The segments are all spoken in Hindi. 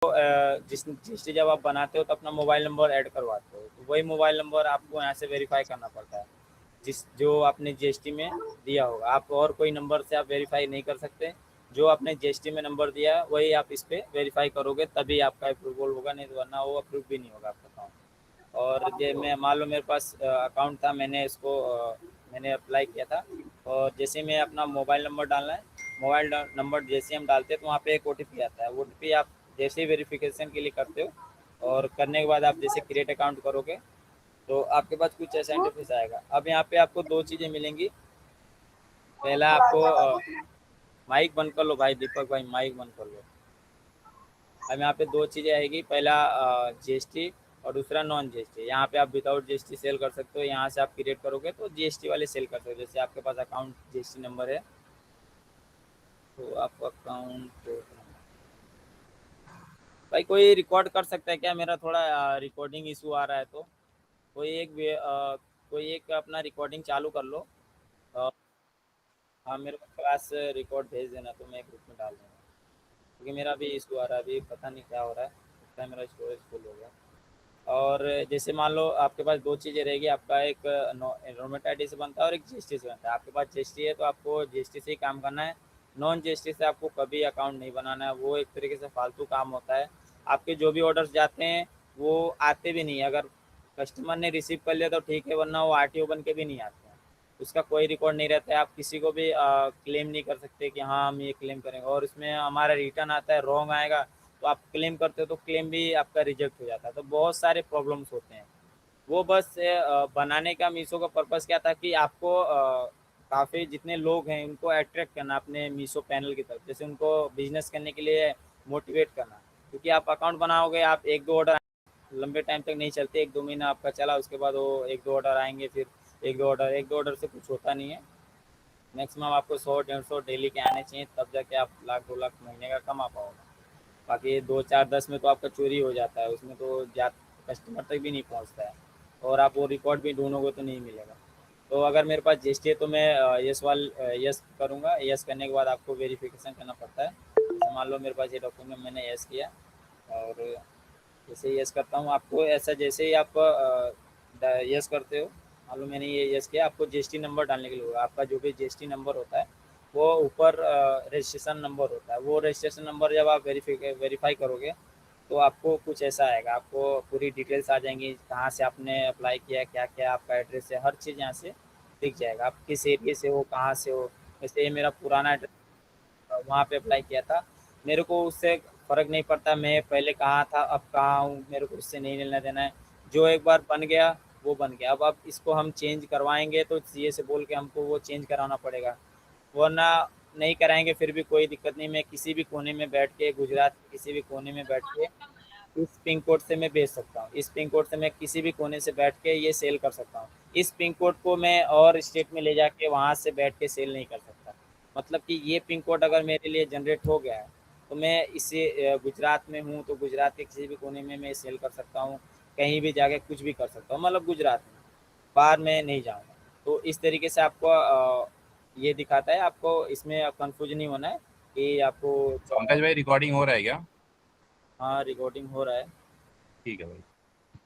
जिस जीएसटी जब आप बनाते हो तो अपना मोबाइल नंबर ऐड करवाते हो, तो वही मोबाइल नंबर आपको यहाँ से वेरीफाई करना पड़ता है, जिस जो आपने जीएसटी में दिया होगा। आप और कोई नंबर से आप वेरीफाई नहीं कर सकते, जो आपने जीएसटी में नंबर दिया है वही आप इस पर वेरीफाई करोगे तभी आपका अप्रूवल होगा, नहीं तो वरना वो अप्रूव भी नहीं होगा आपका अकाउंट। और ये मैं मान लो मेरे पास अकाउंट था, मैंने इसको मैंने अप्लाई किया था, और जैसे मैं अपना मोबाइल नंबर डालना है, मोबाइल नंबर जैसे हम डालते हैं तो वहाँ पे एक ओटीपी आता है। वो ओटीपी आप जैसे ही वेरिफिकेशन के लिए करते हो और करने के बाद आप जैसे क्रिएट अकाउंट करोगे तो आपके पास कुछ ऐसा इंटरफेस आएगा। अब यहाँ पे आपको दो चीज़ें मिलेंगी। पहला आपको माइक बंद कर लो भाई, दीपक भाई माइक बंद कर लो। अब यहाँ पे दो चीज़ें आएगी, पहला जीएसटी और दूसरा नॉन जीएसटी। यहाँ पे आप विदाउट जीएसटी सेल कर सकते हो, यहाँ से आप क्रिएट करोगे तो जीएसटी वाले सेल कर सकते हो। जैसे आपके पास अकाउंट जीएसटी नंबर है तो आपका अकाउंट भाई कोई रिकॉर्ड कर सकता है क्या? मेरा थोड़ा रिकॉर्डिंग इशू आ रहा है, तो कोई एक अपना रिकॉर्डिंग चालू कर लो। अ, हाँ मेरे को क्लास रिकॉर्ड भेज देना तो मैं ग्रुप में डाल दूँगा, क्योंकि मेरा भी इशू आ रहा है, अभी पता नहीं क्या हो रहा है, लगता है मेरा स्टोरेज फुल हो गया। और जैसे मान लो आपके पास दो चीज़ें रहेगी, आपका एक एनरोलमेंट आईडी से बनता है और एक जीएसटी से बनता है। आपके पास जीएसटी है तो आपको जीएसटी से ही काम करना है, नॉन जीएसटी से आपको कभी अकाउंट नहीं बनाना है, वो एक तरीके से फालतू काम होता है। आपके जो भी ऑर्डर्स जाते हैं वो आते भी नहीं है, अगर कस्टमर ने रिसीव कर लिया तो ठीक है, वरना वो आरटीओ बन के भी नहीं आते हैं, उसका कोई रिकॉर्ड नहीं रहता है। आप किसी को भी क्लेम नहीं कर सकते कि हाँ हम ये क्लेम करेंगे, और इसमें हमारा रिटर्न आता है रॉन्ग आएगा तो आप क्लेम करते हो तो क्लेम भी आपका रिजेक्ट हो जाता है, तो बहुत सारे प्रॉब्लम्स होते हैं। वो बस बनाने का मीशो का पर्पज़ क्या था कि आपको काफ़ी जितने लोग हैं उनको अट्रैक्ट करना अपने मीशो पैनल की तरफ, जैसे उनको बिजनेस करने के लिए मोटिवेट करना। क्योंकि आप अकाउंट बनाओगे, आप एक दो ऑर्डर लंबे टाइम तक नहीं चलते, एक दो महीना आपका चला उसके बाद वो एक दो ऑर्डर आएंगे, फिर एक दो ऑर्डर से कुछ होता नहीं है। मैक्सिमम आपको 100 150 डेली के आने चाहिए, तब जाके आप लाख 2 लाख महीने का कमा पाओगे। बाकी 2 4 10 में तो आपका चोरी हो जाता है, उसमें तो कस्टमर तक भी नहीं पहुंचता है, और आप वो रिकॉर्ड भी ढूंढोगे तो नहीं मिलेगा। तो अगर मेरे पास जीएसटी है तो मैं यस करूँगा। यस करने के बाद आपको वेरिफिकेशन करना पड़ता है। जैसे मान लो मेरे पास ये डॉक्यूमेंट मैंने यस किया, और जैसे यस करता हूँ आपको ऐसा, जैसे ही आप यस करते हो, मान लो मैंने ये यस किया, आपको जीएसटी नंबर डालने के लिए होगा। आपका जो भी जीएसटी नंबर होता है वो ऊपर रजिस्ट्रेशन नंबर होता है, वो रजिस्ट्रेशन नंबर जब आप वेरीफाई करोगे तो आपको कुछ ऐसा आएगा, आपको पूरी डिटेल्स आ जाएंगी, कहाँ से आपने अप्लाई किया, क्या क्या आपका एड्रेस है, हर चीज़ यहाँ से दिख जाएगा, आप किस एरिए से हो, कहाँ से हो। जैसे ये मेरा पुराना एड्रेस, वहाँ पे अप्लाई किया था, मेरे को उससे फ़र्क नहीं पड़ता मैं पहले कहाँ था अब कहाँ हूँ, मेरे को उससे नहीं लेना देना है। जो एक बार बन गया वो बन गया। अब इसको हम चेंज करवाएंगे तो सीए से बोल के हमको वो चेंज कराना पड़ेगा, वरना नहीं कराएंगे फिर भी कोई दिक्कत नहीं। मैं किसी भी कोने में बैठ के, गुजरात के किसी भी कोने में बैठ के इस पिन कोड से मैं बेच सकता हूँ, इस पिन कोड से मैं किसी भी कोने से बैठ के ये सेल कर सकता हूँ। इस पिन कोड को मैं और स्टेट में ले जाके वहाँ से बैठ के सेल नहीं कर सकता। मतलब कि ये पिन कोड अगर मेरे लिए जनरेट हो गया है तो मैं इसे गुजरात में हूँ तो गुजरात के किसी भी कोने में मैं सेल कर सकता हूँ, कहीं भी जाके कुछ भी कर सकता हूँ, मतलब गुजरात में, बाहर में नहीं जाऊँगा। तो इस तरीके से आपको ये दिखाता है, आपको इसमें कंफ्यूज नहीं होना है कि आपको पंकज भाई रिकॉर्डिंग हो रहा है क्या? हाँ रिकॉर्डिंग हो रहा है। ठीक है भाई।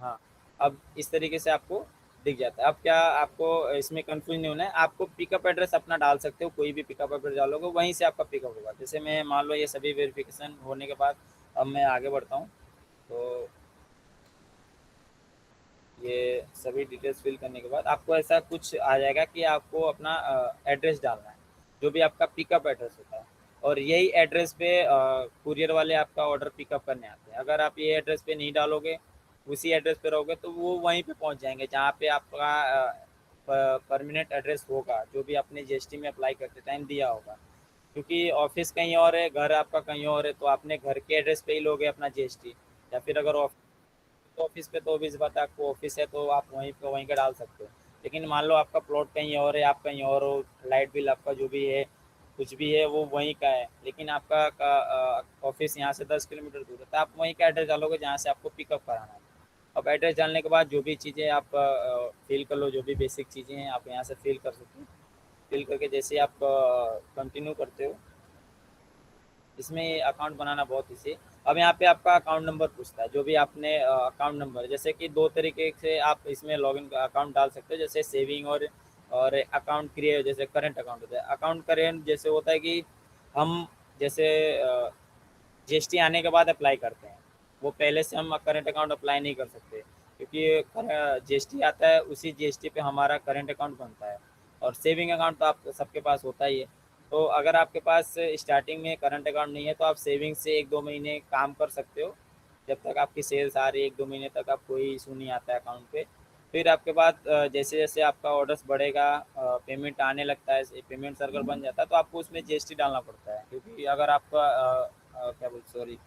हाँ, अब इस तरीके से आपको दिख जाता है। अब क्या आपको इसमें कंफ्यूज नहीं होना है, आपको पिकअप एड्रेस अपना डाल सकते हो, कोई भी पिकअप एड्रेस डालोगे वहीं से आपका पिकअप होगा। जैसे मैं मान लो ये सभी वेरिफिकेशन होने के बाद अब मैं आगे बढ़ता हूँ, तो ये सभी डिटेल्स फिल करने के बाद आपको ऐसा कुछ आ जाएगा कि आपको अपना एड्रेस डालना है, जो भी आपका पिकअप एड्रेस होता है, और यही एड्रेस पे कुरियर वाले आपका ऑर्डर पिकअप करने आते हैं। अगर आप ये एड्रेस पे नहीं डालोगे, उसी एड्रेस पे रहोगे, तो वो वहीं पे पहुंच जाएंगे जहाँ पे आपका परमानेंट एड्रेस होगा, जो भी आपने जीएसटी में अप्लाई करते टाइम दिया होगा। क्योंकि ऑफिस कहीं और है, घर आपका कहीं और है, तो आपने घर के एड्रेस पे ही लोगे अपना जीएसटी, या फिर अगर ऑफिस पे तो ऑब्वियस बात है, आपको ऑफिस है तो आप वहीं पे वहीं का डाल सकते हो। लेकिन मान लो आपका प्लॉट कहीं और है, आप कहीं और हो, लाइट बिल आपका जो भी है कुछ भी है वो वहीं का है, लेकिन आपका ऑफिस यहाँ से 10 किलोमीटर दूर है, तो आप वहीं का एड्रेस डालोगे जहाँ से आपको पिकअप कराना है। अब एड्रेस डालने के बाद जो भी चीज़ें आप फिल कर लो, जो भी बेसिक चीज़ें हैं आप यहाँ से फिल कर सकते हो। फिल करके जैसे आप कंटिन्यू करते हो, इसमें अकाउंट बनाना बहुत ईजी है। अब यहाँ पे आपका अकाउंट नंबर पूछता है, जो भी आपने अकाउंट नंबर, जैसे कि 2 तरीके से आप इसमें लॉगिन अकाउंट डाल सकते हो, जैसे सेविंग और अकाउंट क्रिएट, जैसे करंट अकाउंट होता है। अकाउंट करेंट जैसे होता है कि हम जैसे जीएसटी आने के बाद अप्लाई करते हैं, वो पहले से हम करंट अकाउंट अप्लाई नहीं कर सकते, क्योंकि जीएसटी आता है, उसी जीएसटी पे हमारा करंट अकाउंट बनता है। और सेविंग अकाउंट तो आप सबके पास होता ही है। तो अगर आपके पास स्टार्टिंग में करंट अकाउंट नहीं है तो आप सेविंग से 1-2 महीने काम कर सकते हो, जब तक आपकी सेल्स आ रही है 1-2 महीने तक आप कोई इशू नहीं आता है अकाउंट पे। फिर आपके बाद जैसे जैसे आपका ऑर्डर्स बढ़ेगा, पेमेंट आने लगता है, पेमेंट सर्कल बन जाता है, तो आपको उसमें जीएसटी डालना पड़ता है, क्योंकि अगर आपका क्या बोल सॉरी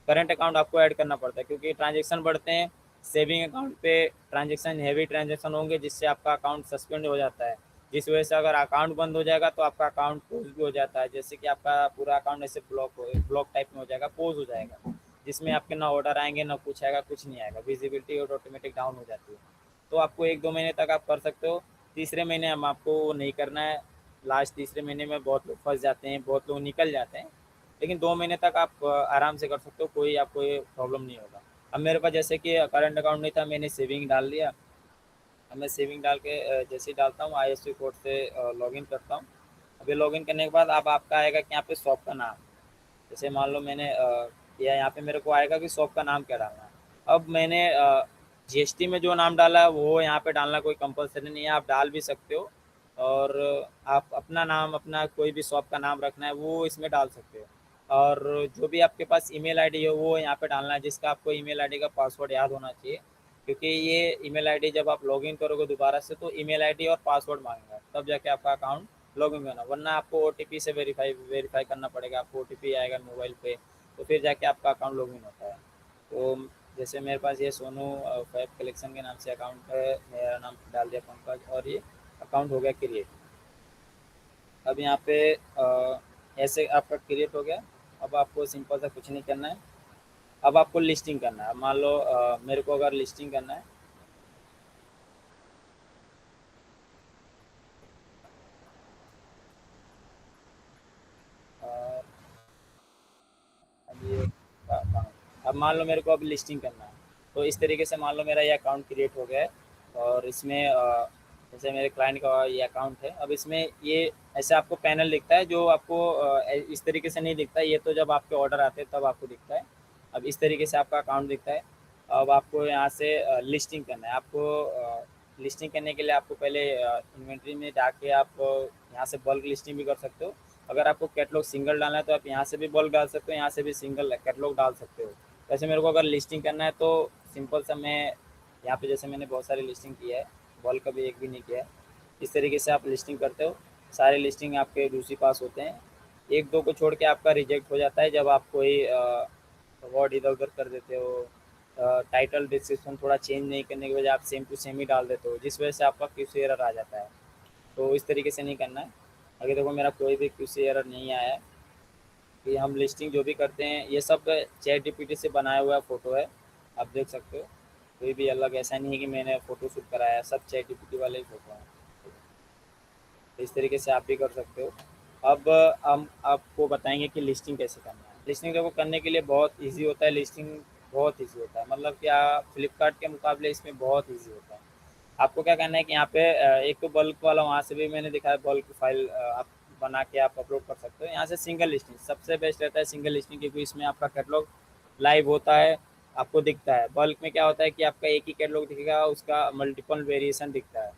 करंट अकाउंट आपको ऐड करना पड़ता है, क्योंकि ट्रांजेक्शन बढ़ते हैं। सेविंग अकाउंट पे ट्रांजेक्शन हैवी ट्रांजेक्शन होंगे, जिससे आपका अकाउंट सस्पेंड हो जाता है, जिस वजह से अगर अकाउंट बंद हो जाएगा तो आपका अकाउंट पोज भी हो जाता है, जैसे कि आपका पूरा अकाउंट ऐसे ब्लॉक टाइप में हो जाएगा, पोज हो जाएगा, जिसमें आपके ना ऑर्डर आएंगे ना कुछ आएगा, कुछ नहीं आएगा, विजिबिलिटी और ऑटोमेटिक डाउन हो जाती है। तो आपको 1-2 महीने तक आप कर सकते हो। तीसरे महीने हम आपको वो नहीं करना है। लास्ट तीसरे महीने में बहुत लोग फंस जाते हैं, बहुत लोग निकल जाते हैं, लेकिन 2 महीने तक आप आराम से कर सकते हो, कोई आपको ये प्रॉब्लम नहीं होगा। अब मेरे पास जैसे कि करंट अकाउंट नहीं था, मैंने सेविंग डाल लिया। अब मैं सेविंग डाल के जैसे ही डालता हूँ आईएसपी कोड से लॉगिन करता हूँ। अभी लॉगिन करने के बाद अब आपका आएगा कि यहाँ पे शॉप का नाम, जैसे मान लो मैंने किया, यहाँ पे मेरे को आएगा कि शॉप का नाम क्या डालना है। अब मैंने जीएसटी में जो नाम डाला है वो यहाँ पे डालना कोई कंपलसरी नहीं है, आप डाल भी सकते हो। और आप अपना नाम, अपना कोई भी शॉप का नाम रखना है वो इसमें डाल सकते हो। और जो भी आपके पास ईमेल आईडी है वो यहाँ पे डालना है, जिसका आपको ईमेल आईडी का पासवर्ड याद होना चाहिए, क्योंकि ये ईमेल आईडी जब आप लॉगिन करोगे दोबारा से तो ईमेल आईडी और पासवर्ड मांगेगा, तब जाके आपका अकाउंट लॉगिन करना, वरना आपको ओटीपी से वेरीफाई करना पड़ेगा। आपको ओटीपी आएगा मोबाइल पे, तो फिर जाके आपका अकाउंट लॉगिन होता है। तो जैसे मेरे पास ये सोनू फैब कलेक्शन के नाम से अकाउंट है, मेरा नाम डाल दिया पंकज, और ये अकाउंट हो गया क्रिएट। अब यहाँ पे ऐसे आपका क्रिएट हो गया। अब आपको सिंपल सा कुछ नहीं करना है। अब आपको लिस्टिंग करना है। मान लो मेरे को अगर लिस्टिंग करना है, अ, अब ये अब मान लो मेरे को अब लिस्टिंग करना है, तो इस तरीके से मान लो मेरा ये अकाउंट क्रिएट हो गया है। और इसमें जैसे मेरे क्लाइंट का ये अकाउंट है, अब इसमें ये ऐसे आपको पैनल दिखता है, जो आपको इस तरीके से नहीं दिखता है, ये तो जब आपके ऑर्डर आते हैं तब आपको दिखता है। अब इस तरीके से आपका अकाउंट दिखता है। अब आपको यहाँ से लिस्टिंग करना है। आपको लिस्टिंग करने के लिए आपको पहले इन्वेंट्री में जाके आप यहाँ से बल्क लिस्टिंग भी कर सकते हो। अगर आपको कैटलॉग सिंगल डालना है तो आप यहाँ से भी बल्क डाल सकते हो, यहाँ से भी सिंगल कैटलॉग डाल सकते हो। वैसे मेरे को अगर लिस्टिंग करना है तो सिंपल सा मैं यहाँ पे, जैसे मैंने बहुत सारी लिस्टिंग किया है, बल्क कभी एक भी नहीं किया है। इस तरीके से आप लिस्टिंग करते हो, सारे लिस्टिंग आपके दूसरी पास होते हैं। 1-2 को छोड़ के आपका रिजेक्ट हो जाता है, जब आप कोई वर्ड इधर उधर कर देते हो, टाइटल डिस्क्रिप्शन थोड़ा चेंज नहीं करने की वजह आप सेम टू सेम ही डाल देते हो, जिस वजह से आपका क्यूसी एरर आ जाता है। तो इस तरीके से नहीं करना है। अगर देखो मेरा कोई भी क्यूसी एरर नहीं आया है, कि हम लिस्टिंग जो भी करते हैं ये सब चैट जीपीटी से बनाया हुआ फ़ोटो है, आप देख सकते हो। कोई भी अलग ऐसा नहीं है कि मैंने फ़ोटो शूट कराया है, सब चैट जीपीटी वाले ही फ़ोटो हैं। तो इस तरीके से आप भी कर सकते हो। अब हम आपको बताएंगे कि लिस्टिंग कैसे करना है। लिस्टिंग देखो करने के लिए बहुत ईजी होता है, लिस्टिंग बहुत ईजी होता है, मतलब क्या, फ्लिपकार्ट के मुकाबले इसमें बहुत ईजी होता है। आपको क्या करना है कि यहाँ पे एक तो बल्क वाला वहाँ से भी मैंने दिखाया, बल्क फाइल आप बना के आप अपलोड कर सकते हो। यहाँ से सिंगल लिस्टिंग सबसे बेस्ट रहता है, सिंगल लिस्टिंग, क्योंकि इसमें आपका कैटलॉग लाइव होता है, आपको दिखता है। बल्क में क्या होता है कि आपका एक ही कैटलॉग दिखेगा, उसका मल्टीपल वेरिएशन दिखता है।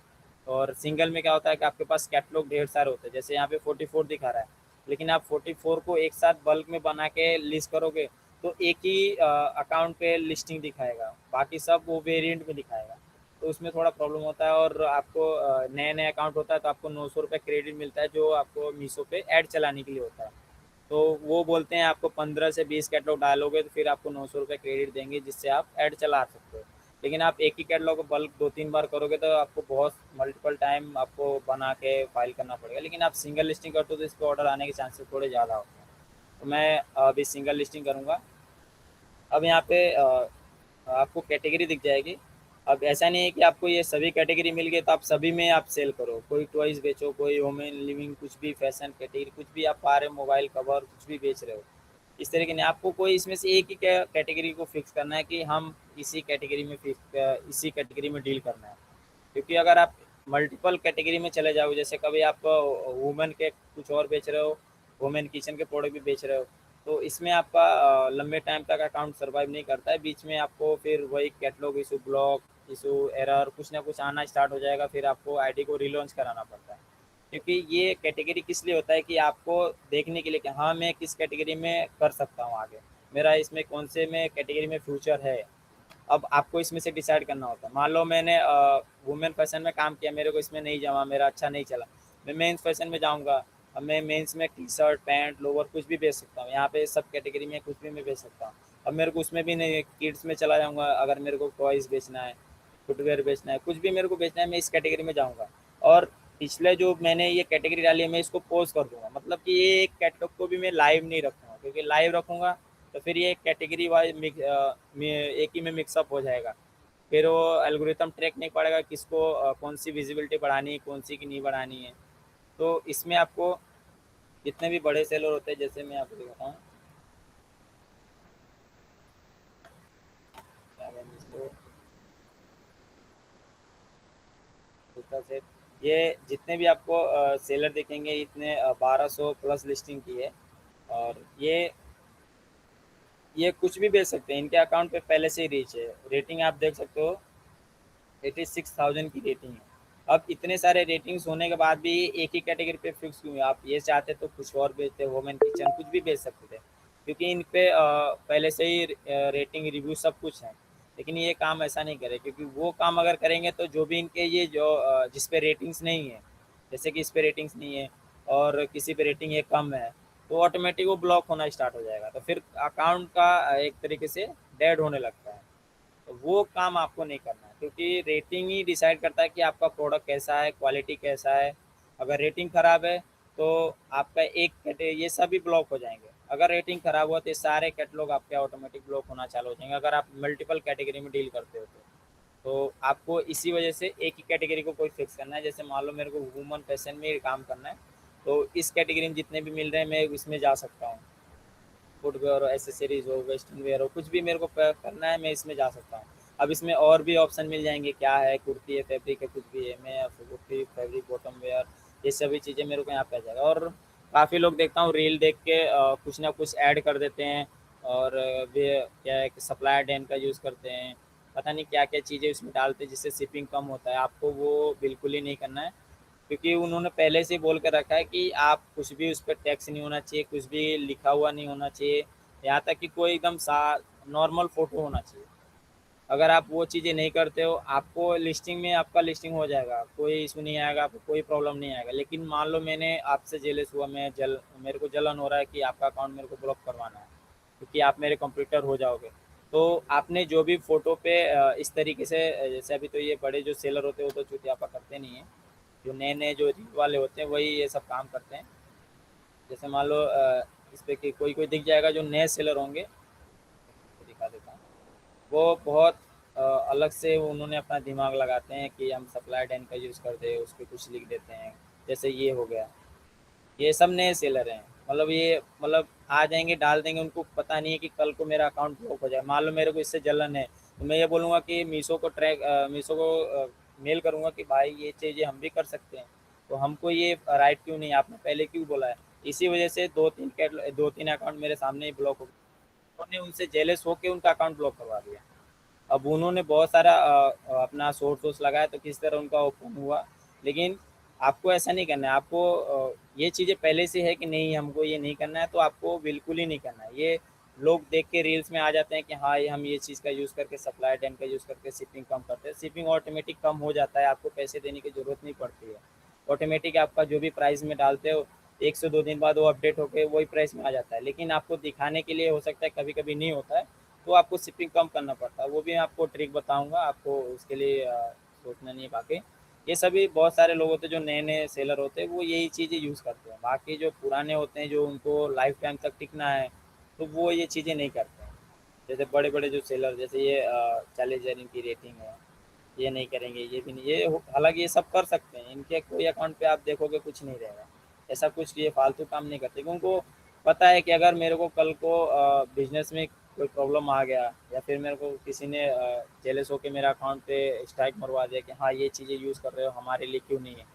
और सिंगल में क्या होता है कि आपके पास कैटलॉग ढेर सारे होते हैं, जैसे यहाँ पे 44 दिखा रहा है, लेकिन आप 44 को एक साथ बल्क में बना के लिस्ट करोगे तो एक ही अकाउंट पे लिस्टिंग दिखाएगा, बाकी सब वो वेरिएंट में दिखाएगा। तो उसमें थोड़ा प्रॉब्लम होता है। और आपको नए नए अकाउंट होता है तो आपको 900 रुपये क्रेडिट मिलता है, जो आपको मीशो पे ऐड चलाने के लिए होता है। तो वो बोलते हैं आपको 15 से 20 कैटलॉग डालोगे तो फिर आपको 900 रुपये क्रेडिट देंगे, जिससे आप ऐड चला सकते हो। लेकिन आप एक ही कैटलॉग बल्क 2-3 बार करोगे तो आपको बहुत मल्टीपल टाइम आपको बना के फाइल करना पड़ेगा। लेकिन आप सिंगल लिस्टिंग करते हो तो इस पर ऑर्डर आने के चांसेस थोड़े ज़्यादा होते हैं। तो मैं अभी सिंगल लिस्टिंग करूँगा। अब यहाँ पे आपको कैटेगरी दिख जाएगी। अब ऐसा नहीं है कि आपको ये सभी कैटेगरी मिल गए तो आप सभी में आप सेल करो, कोई टॉयज़ बेचो, कोई वुमेन लिविंग, कुछ भी फैशन कैटेगरी, कुछ भी आप पा रहे हो, मोबाइल कवर कुछ भी बेच रहे हो, इस तरीके नहीं, आपको कोई इसमें से एक ही कैटेगरी को फिक्स करना है कि हम इसी कैटेगरी में इसी कैटेगरी में डील करना है। क्योंकि अगर आप मल्टीपल कैटेगरी में चले जाओगे, जैसे कभी आप वुमेन के कुछ और बेच रहे हो, वुमेन किचन के प्रोडक्ट भी बेच रहे हो, तो इसमें आपका लंबे टाइम तक अकाउंट सर्वाइव नहीं करता है। बीच में आपको फिर वही catalogue issue, block issue, error, कुछ ना कुछ आना स्टार्ट हो जाएगा, फिर आपको आईडी को रिलॉन्च कराना पड़ता है। क्योंकि ये कैटेगरी किस लिए होता है कि आपको देखने के लिए कि हाँ मैं किस कैटेगरी में कर सकता हूँ आगे, मेरा इसमें कौन से में कैटेगरी में फ्यूचर है। अब आपको इसमें से डिसाइड करना होता है। मान लो मैंने वुमेन फैशन में काम किया, मेरे को इसमें नहीं जमा, मेरा अच्छा नहीं चला, मैं मेंस फैशन में जाऊंगा। अब मैं मेंस में टी शर्ट, पैंट, लोवर कुछ भी बेच सकता हूँ, यहाँ पे सब कैटेगरी में कुछ भी मैं बेच सकता हूँ। अब मेरे को उसमें भी नहीं, किड्स में चला जाऊँगा, अगर मेरे को टॉयज़ बेचना है, फुटवेयर बेचना है, कुछ भी मेरे को बेचना है, मैं इस कैटेगरी में जाऊँगा। और पिछले जो मैंने ये कैटेगरी डाली है, मैं इसको पोज कर दूंगा, मतलब कि ये एक कैटलॉग को भी मैं लाइव नहीं रखूँगा, क्योंकि लाइव रखूँगा तो फिर ये कैटेगरी वाइज एक ही में मिक्सअप हो जाएगा। फिर वो एल्गोरिथम ट्रैक नहीं पड़ेगा किसको कौन सी विजिबिलिटी बढ़ानी है, कौन सी की नहीं बढ़ानी है। तो इसमें आपको जितने भी बड़े सेलर होते हैं, जैसे मैं आपको दिखाता हूँ, क्या बोलते हैं इसको, दूसरा सेट, ये जितने भी आपको सेलर दिखेंगे, इतने 1200 प्लस लिस्टिंग की है। और ये कुछ भी बेच सकते हैं, इनके अकाउंट पे पहले से ही रीच है। रेटिंग आप देख सकते हो, 86,000 की रेटिंग है। अब इतने सारे रेटिंग्स होने के बाद भी एक ही कैटेगरी पे फिक्स क्यों है? आप ये चाहते तो कुछ और बेचते, वोमेन किचन कुछ भी बेच सकते थे, क्योंकि इन पे पहले से ही रेटिंग, रिव्यू सब कुछ है। लेकिन ये काम ऐसा नहीं करे, क्योंकि वो काम अगर करेंगे तो जो भी इनके ये जो जिस पे रेटिंग्स नहीं है, जैसे कि इस पे रेटिंग्स नहीं है और किसी पे रेटिंग ये कम है, तो ऑटोमेटिक वो ब्लॉक होना स्टार्ट हो जाएगा, तो फिर अकाउंट का एक तरीके से डेड होने लगता है। तो वो काम आपको नहीं करना है, क्योंकि रेटिंग ही डिसाइड करता है कि आपका प्रोडक्ट कैसा है, क्वालिटी कैसा है। अगर रेटिंग ख़राब है तो आपका एक ये सभी ब्लॉक हो जाएंगे। अगर रेटिंग ख़राब हुआ तो ये सारे कैटलॉग आपके ऑटोमेटिक ब्लॉक होना चालू हो जाएंगे, अगर आप मल्टीपल कैटेगरी में डील करते हो तो आपको इसी वजह से एक ही कैटेगरी को कोई फिक्स करना है। जैसे मान लो मेरे को वुमन फैशन में काम करना है, तो इस कैटेगरी में जितने भी मिल रहे हैं मैं इसमें जा सकता हूँ। फुटवेयर हो, एसेसरीज हो, वेस्टर्न वेयर हो, कुछ भी मेरे को करना है मैं इसमें जा सकता हूँ। अब इसमें और भी ऑप्शन मिल जाएंगे, क्या है, कुर्ती है, फैब्रिक है, कुछ भी है, मैं कुर्ती, फैब्रिक, बॉटम वेयर, ये सभी चीज़ें मेरे को यहाँ पे आ जाएगा। और काफ़ी लोग देखता हूँ रील देख के कुछ ना कुछ ऐड कर देते हैं, और वे क्या है कि सप्लायर डैन का यूज़ करते हैं, पता नहीं क्या क्या चीज़ें उसमें डालते हैं जिससे शिपिंग कम होता है। आपको वो बिल्कुल ही नहीं करना है, क्योंकि उन्होंने पहले से ही बोल के रखा है कि आप कुछ भी उस पर टैक्स नहीं होना चाहिए, कुछ भी लिखा हुआ नहीं होना चाहिए, यहाँ तक कि कोई एकदम सा नॉर्मल फ़ोटो होना चाहिए। अगर आप वो चीज़ें नहीं करते हो, आपको लिस्टिंग में आपका लिस्टिंग हो जाएगा, कोई इशू नहीं आएगा, आपको कोई प्रॉब्लम नहीं आएगा। लेकिन मान लो मैंने आपसे जेलस हुआ, मेरे को जलन हो रहा है कि आपका अकाउंट मेरे को ब्लॉक करवाना है, क्योंकि आप मेरे कंप्यूटर हो जाओगे। तो आपने जो भी फ़ोटो पे इस तरीके से जैसे अभी तो ये बड़े जो सेलर होते हैं वो तो चूतियापा करते नहीं हैं, जो नए नए जो रील वाले होते हैं वही ये सब काम करते हैं। जैसे मान लो इस पे कि कोई कोई दिख जाएगा जो नए सेलर होंगे, तो दिखा देता हूँ। वो बहुत अलग से उन्होंने अपना दिमाग लगाते हैं कि हम सप्लाई डैन का यूज़ कर दे, उस पर कुछ लिख देते हैं। जैसे ये हो गया, ये सब नए सेलर हैं, मतलब ये मतलब आ जाएंगे, डाल देंगे, उनको पता नहीं है कि कल को मेरा अकाउंट ब्लॉक हो जाए। मान लो मेरे को इससे जलन है, तो मैं ये बोलूँगा कि मीशो को मेल करूँगा कि भाई ये चीज़ें हम भी कर सकते हैं, तो हमको ये राइट क्यों नहीं, आपने पहले क्यों बोला है। इसी वजह से दो तीन अकाउंट मेरे सामने ही ब्लॉक हो गए, उन्होंने उनसे जेलस होकर उनका अकाउंट ब्लॉक करवा दिया। अब उन्होंने बहुत सारा अपना सोर्स वोर्स लगाया तो किस तरह उनका ओपन हुआ। लेकिन आपको ऐसा नहीं करना है, आपको ये चीज़ें पहले से है कि नहीं हमको ये नहीं करना है, तो आपको बिल्कुल ही नहीं करना है। ये लोग देख के रील्स में आ जाते हैं कि हाँ ये हम ये चीज़ का यूज़ करके, सप्लाई डैन का यूज़ करके शिपिंग कम करते हैं। शिपिंग ऑटोमेटिक कम हो जाता है, आपको पैसे देने की ज़रूरत नहीं पड़ती है। ऑटोमेटिक आपका जो भी प्राइस में डालते हो, 1 से 2 दिन बाद वो अपडेट होकर वही प्राइस में आ जाता है। लेकिन आपको दिखाने के लिए हो सकता है कभी कभी नहीं होता है, तो आपको शिपिंग कम करना पड़ता है। वो भी मैं आपको ट्रिक बताऊंगा, आपको उसके लिए सोचना नहीं है। बाकी ये सभी बहुत सारे लोग होते हैं जो नए नए सेलर होते हैं, वो यही चीज़ें यूज़ करते हैं। बाकी जो पुराने होते हैं, जो उनको लाइफ टाइम तक टिकना है, तो वो ये चीज़ें नहीं करते हैं। जैसे बड़े बड़े जो सेलर, जैसे ये 40,000 इनकी रेटिंग है, ये नहीं करेंगे, ये भी नहीं, ये हालांकि ये सब कर सकते हैं, इनके कोई अकाउंट पे आप देखोगे कुछ नहीं रहेगा। ऐसा कुछ ये फालतू काम नहीं करते, क्योंकि उनको पता है कि अगर मेरे को कल को बिजनेस में कोई प्रॉब्लम आ गया, या फिर मेरे को किसी ने जेलस होकर मेरे अकाउंट पे स्ट्राइक मरवा दिया कि हाँ ये चीज़ें यूज़ कर रहे हो हमारे लिए क्यों नहीं है,